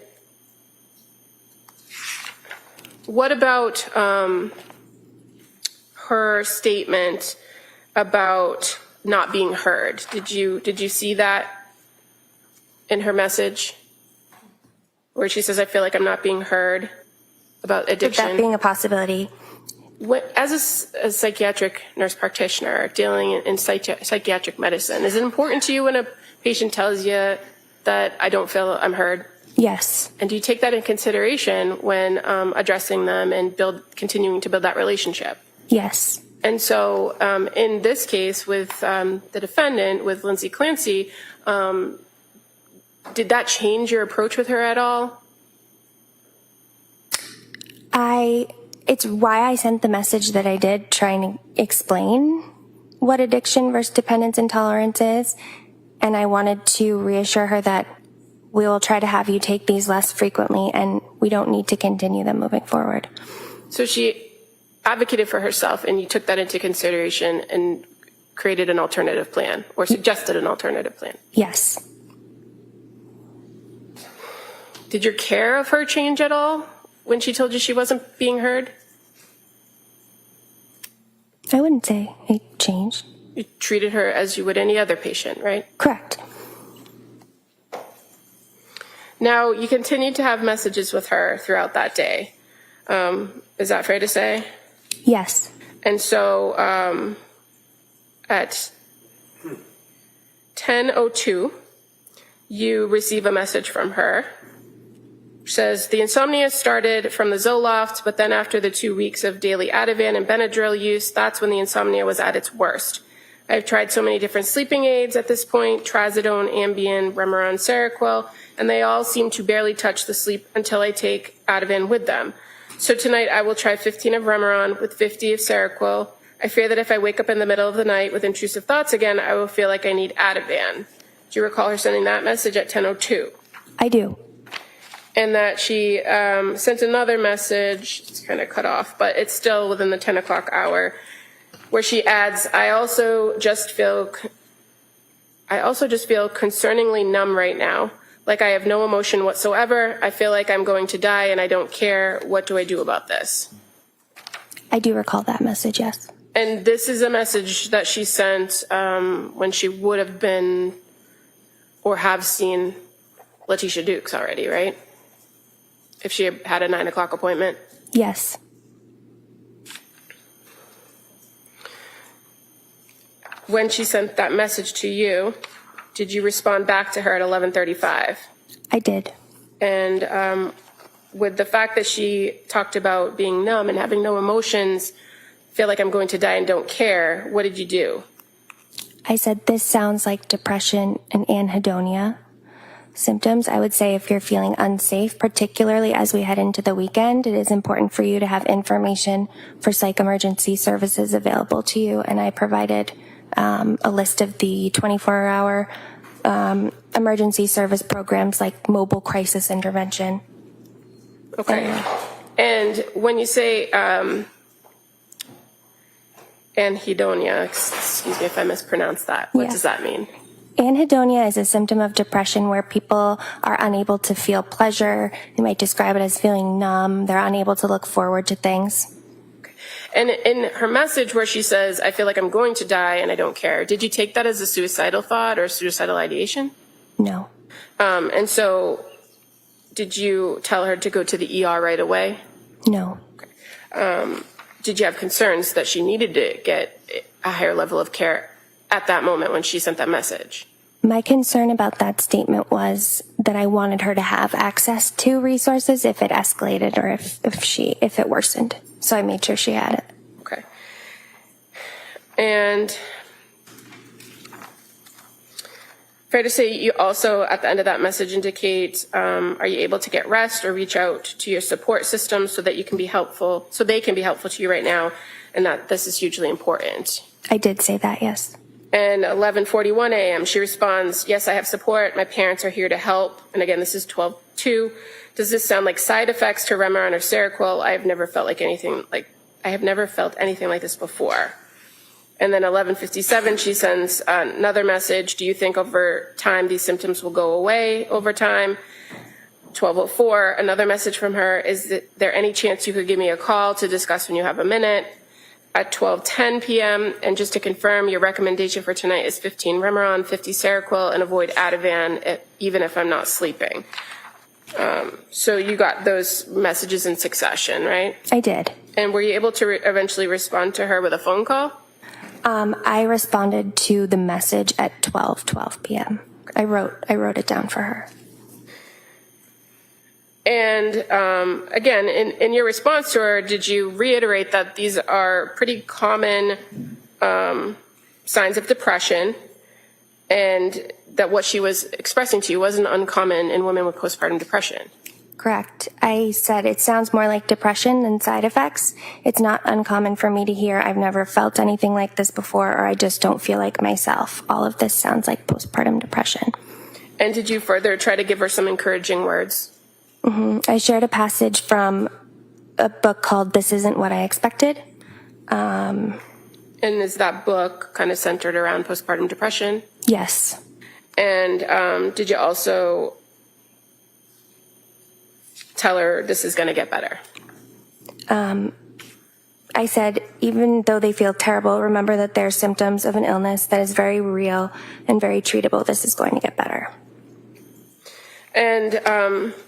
what about her statement about not being heard? Did you see that in her message? Where she says, I feel like I'm not being heard about addiction. That being a possibility. As a psychiatric nurse practitioner dealing in psychiatric medicine, is it important to you when a patient tells you that I don't feel I'm heard? Yes. And do you take that in consideration when addressing them and continuing to build that relationship? Yes. And so in this case with the defendant, with Lindsay Clancy, did that change your approach with her at all? It's why I sent the message that I did, trying to explain what addiction versus dependence and tolerance is. And I wanted to reassure her that we will try to have you take these less frequently and we don't need to continue them moving forward. So she advocated for herself and you took that into consideration and created an alternative plan or suggested an alternative plan? Yes. Did your care of her change at all when she told you she wasn't being heard? I wouldn't say it changed. You treated her as you would any other patient, right? Correct. Now, you continued to have messages with her throughout that day. Is that fair to say? Yes. And so at 10:02, you receive a message from her. It says, the insomnia started from the Zoloft, but then after the 2 weeks of daily Ativan and Benadryl use, that's when the insomnia was at its worst. I've tried so many different sleeping aids at this point, trazodone, Ambien, Remeron, Seroquel, and they all seem to barely touch the sleep until I take Ativan with them. So tonight I will try 15 of Remeron with 50 of Seroquel. I fear that if I wake up in the middle of the night with intrusive thoughts again, I will feel like I need Ativan. Do you recall her sending that message at 10:02? I do. And that she sent another message, it's kind of cut off, but it's still within the 10 o'clock hour, where she adds, I also just feel concerningly numb right now, like I have no emotion whatsoever. I feel like I'm going to die and I don't care. What do I do about this? I do recall that message, yes. And this is a message that she sent when she would have been or have seen Letitia Dukes already, right? If she had a 9 o'clock appointment? Yes. When she sent that message to you, did you respond back to her at 11:35? I did. And with the fact that she talked about being numb and having no emotions, feel like I'm going to die and don't care, what did you do? I said, this sounds like depression and anhedonia symptoms. I would say if you're feeling unsafe, particularly as we head into the weekend, it is important for you to have information for psych emergency services available to you. And I provided a list of the 24-hour emergency service programs like mobile crisis intervention. Okay. And when you say anhedonia, excuse me if I mispronounced that, what does that mean? Anhedonia is a symptom of depression where people are unable to feel pleasure. They might describe it as feeling numb. They're unable to look forward to things. Okay. And in her message where she says, I feel like I'm going to die and I don't care, did you take that as a suicidal thought or suicidal ideation? No. And so did you tell her to go to the ER right away? No. Okay. Did you have concerns that she needed to get a higher level of care at that moment when she sent that message? My concern about that statement was that I wanted her to have access to resources if it escalated or if it worsened. So I made sure she had it. Okay. And fair to say you also, at the end of that message, indicate, are you able to get rest or reach out to your support system so that you can be helpful, so they can be helpful to you right now? and that this is hugely important. I did say that, yes. And 11:41 a.m., she responds, yes, I have support. My parents are here to help. And again, this is 12:02. Does this sound like side effects to Remeron or Seroquel? I have never felt anything like this before. And then 11:57, she sends another message. Do you think over time these symptoms will go away over time? 12:04, another message from her. Is there any chance you could give me a call to discuss when you have a minute? At 12:10 p.m., and just to confirm, your recommendation for tonight is 15 Remeron, 50 Seroquel, and avoid Ativan even if I'm not sleeping. So you got those messages in succession, right? I did. And were you able to eventually respond to her with a phone call? I responded to the message at 12:12 p.m. I wrote it down for her. And again, in your response to her, did you reiterate that these are pretty common signs of depression, and that what she was expressing to you wasn't uncommon in women with postpartum depression? Correct. I said it sounds more like depression than side effects. It's not uncommon for me to hear, I've never felt anything like this before, or I just don't feel like myself. All of this sounds like postpartum depression. And did you further try to give her some encouraging words? I shared a passage from a book called This Isn't What I Expected. And is that book kind of centered around postpartum depression? Yes. And did you also tell her this is going to get better? I said, even though they feel terrible, remember that they're symptoms of an illness that is very real and very treatable. This is going to get better. And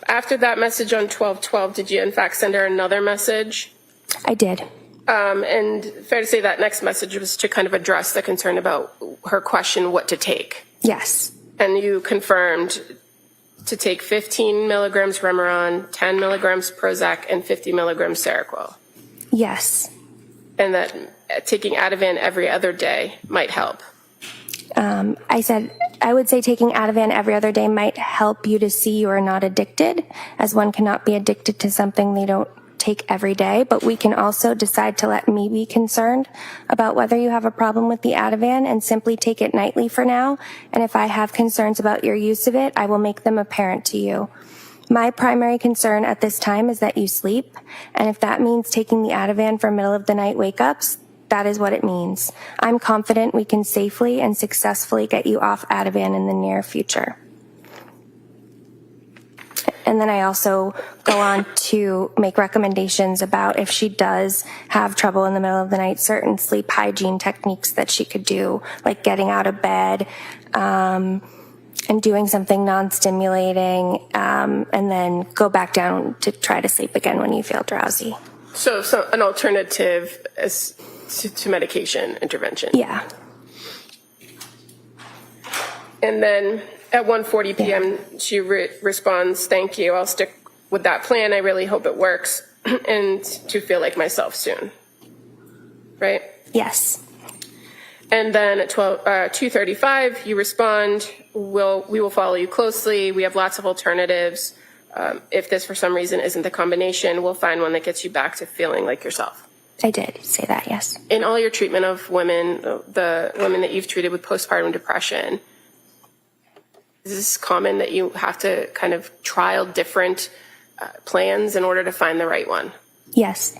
after that message on 12:12, did you in fact send her another message? I did. And fair to say that next message was to kind of address the concern about her question, what to take. Yes. And you confirmed to take 15 milligrams Remeron, 10 milligrams Prozac, and 50 milligrams Seroquel. Yes. And that taking Ativan every other day might help. I said, I would say taking Ativan every other day might help you to see you are not addicted, as one cannot be addicted to something they don't take every day, but we can also decide to let me be concerned about whether you have a problem with the Ativan and simply take it nightly for now. And if I have concerns about your use of it, I will make them apparent to you. My primary concern at this time is that you sleep, and if that means taking the Ativan for middle of the night wake-ups, that is what it means. I'm confident we can safely and successfully get you off Ativan in the near future. And then I also go on to make recommendations about if she does have trouble in the middle of the night, certain sleep hygiene techniques that she could do, like getting out of bed, and doing something non-stimulating, and then go back down to try to sleep again when you feel drowsy. So an alternative to medication intervention. Yeah. And then at 1:40 p.m., she responds, thank you, I'll stick with that plan. I really hope it works, and to feel like myself soon. Right? Yes. And then at 2:35, you respond, we will follow you closely. We have lots of alternatives. If this for some reason isn't the combination, we'll find one that gets you back to feeling like yourself. I did say that, yes. In all your treatment of women, the women that you've treated with postpartum depression, is this common that you have to kind of trial different plans in order to find the right one? Yes.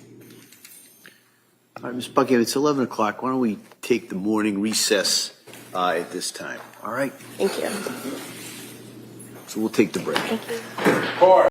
All right, Ms. Buckingham, it's 11 o'clock. Why don't we take the morning recess at this time? All right? Thank you. So we'll take the break. Thank you. Cora.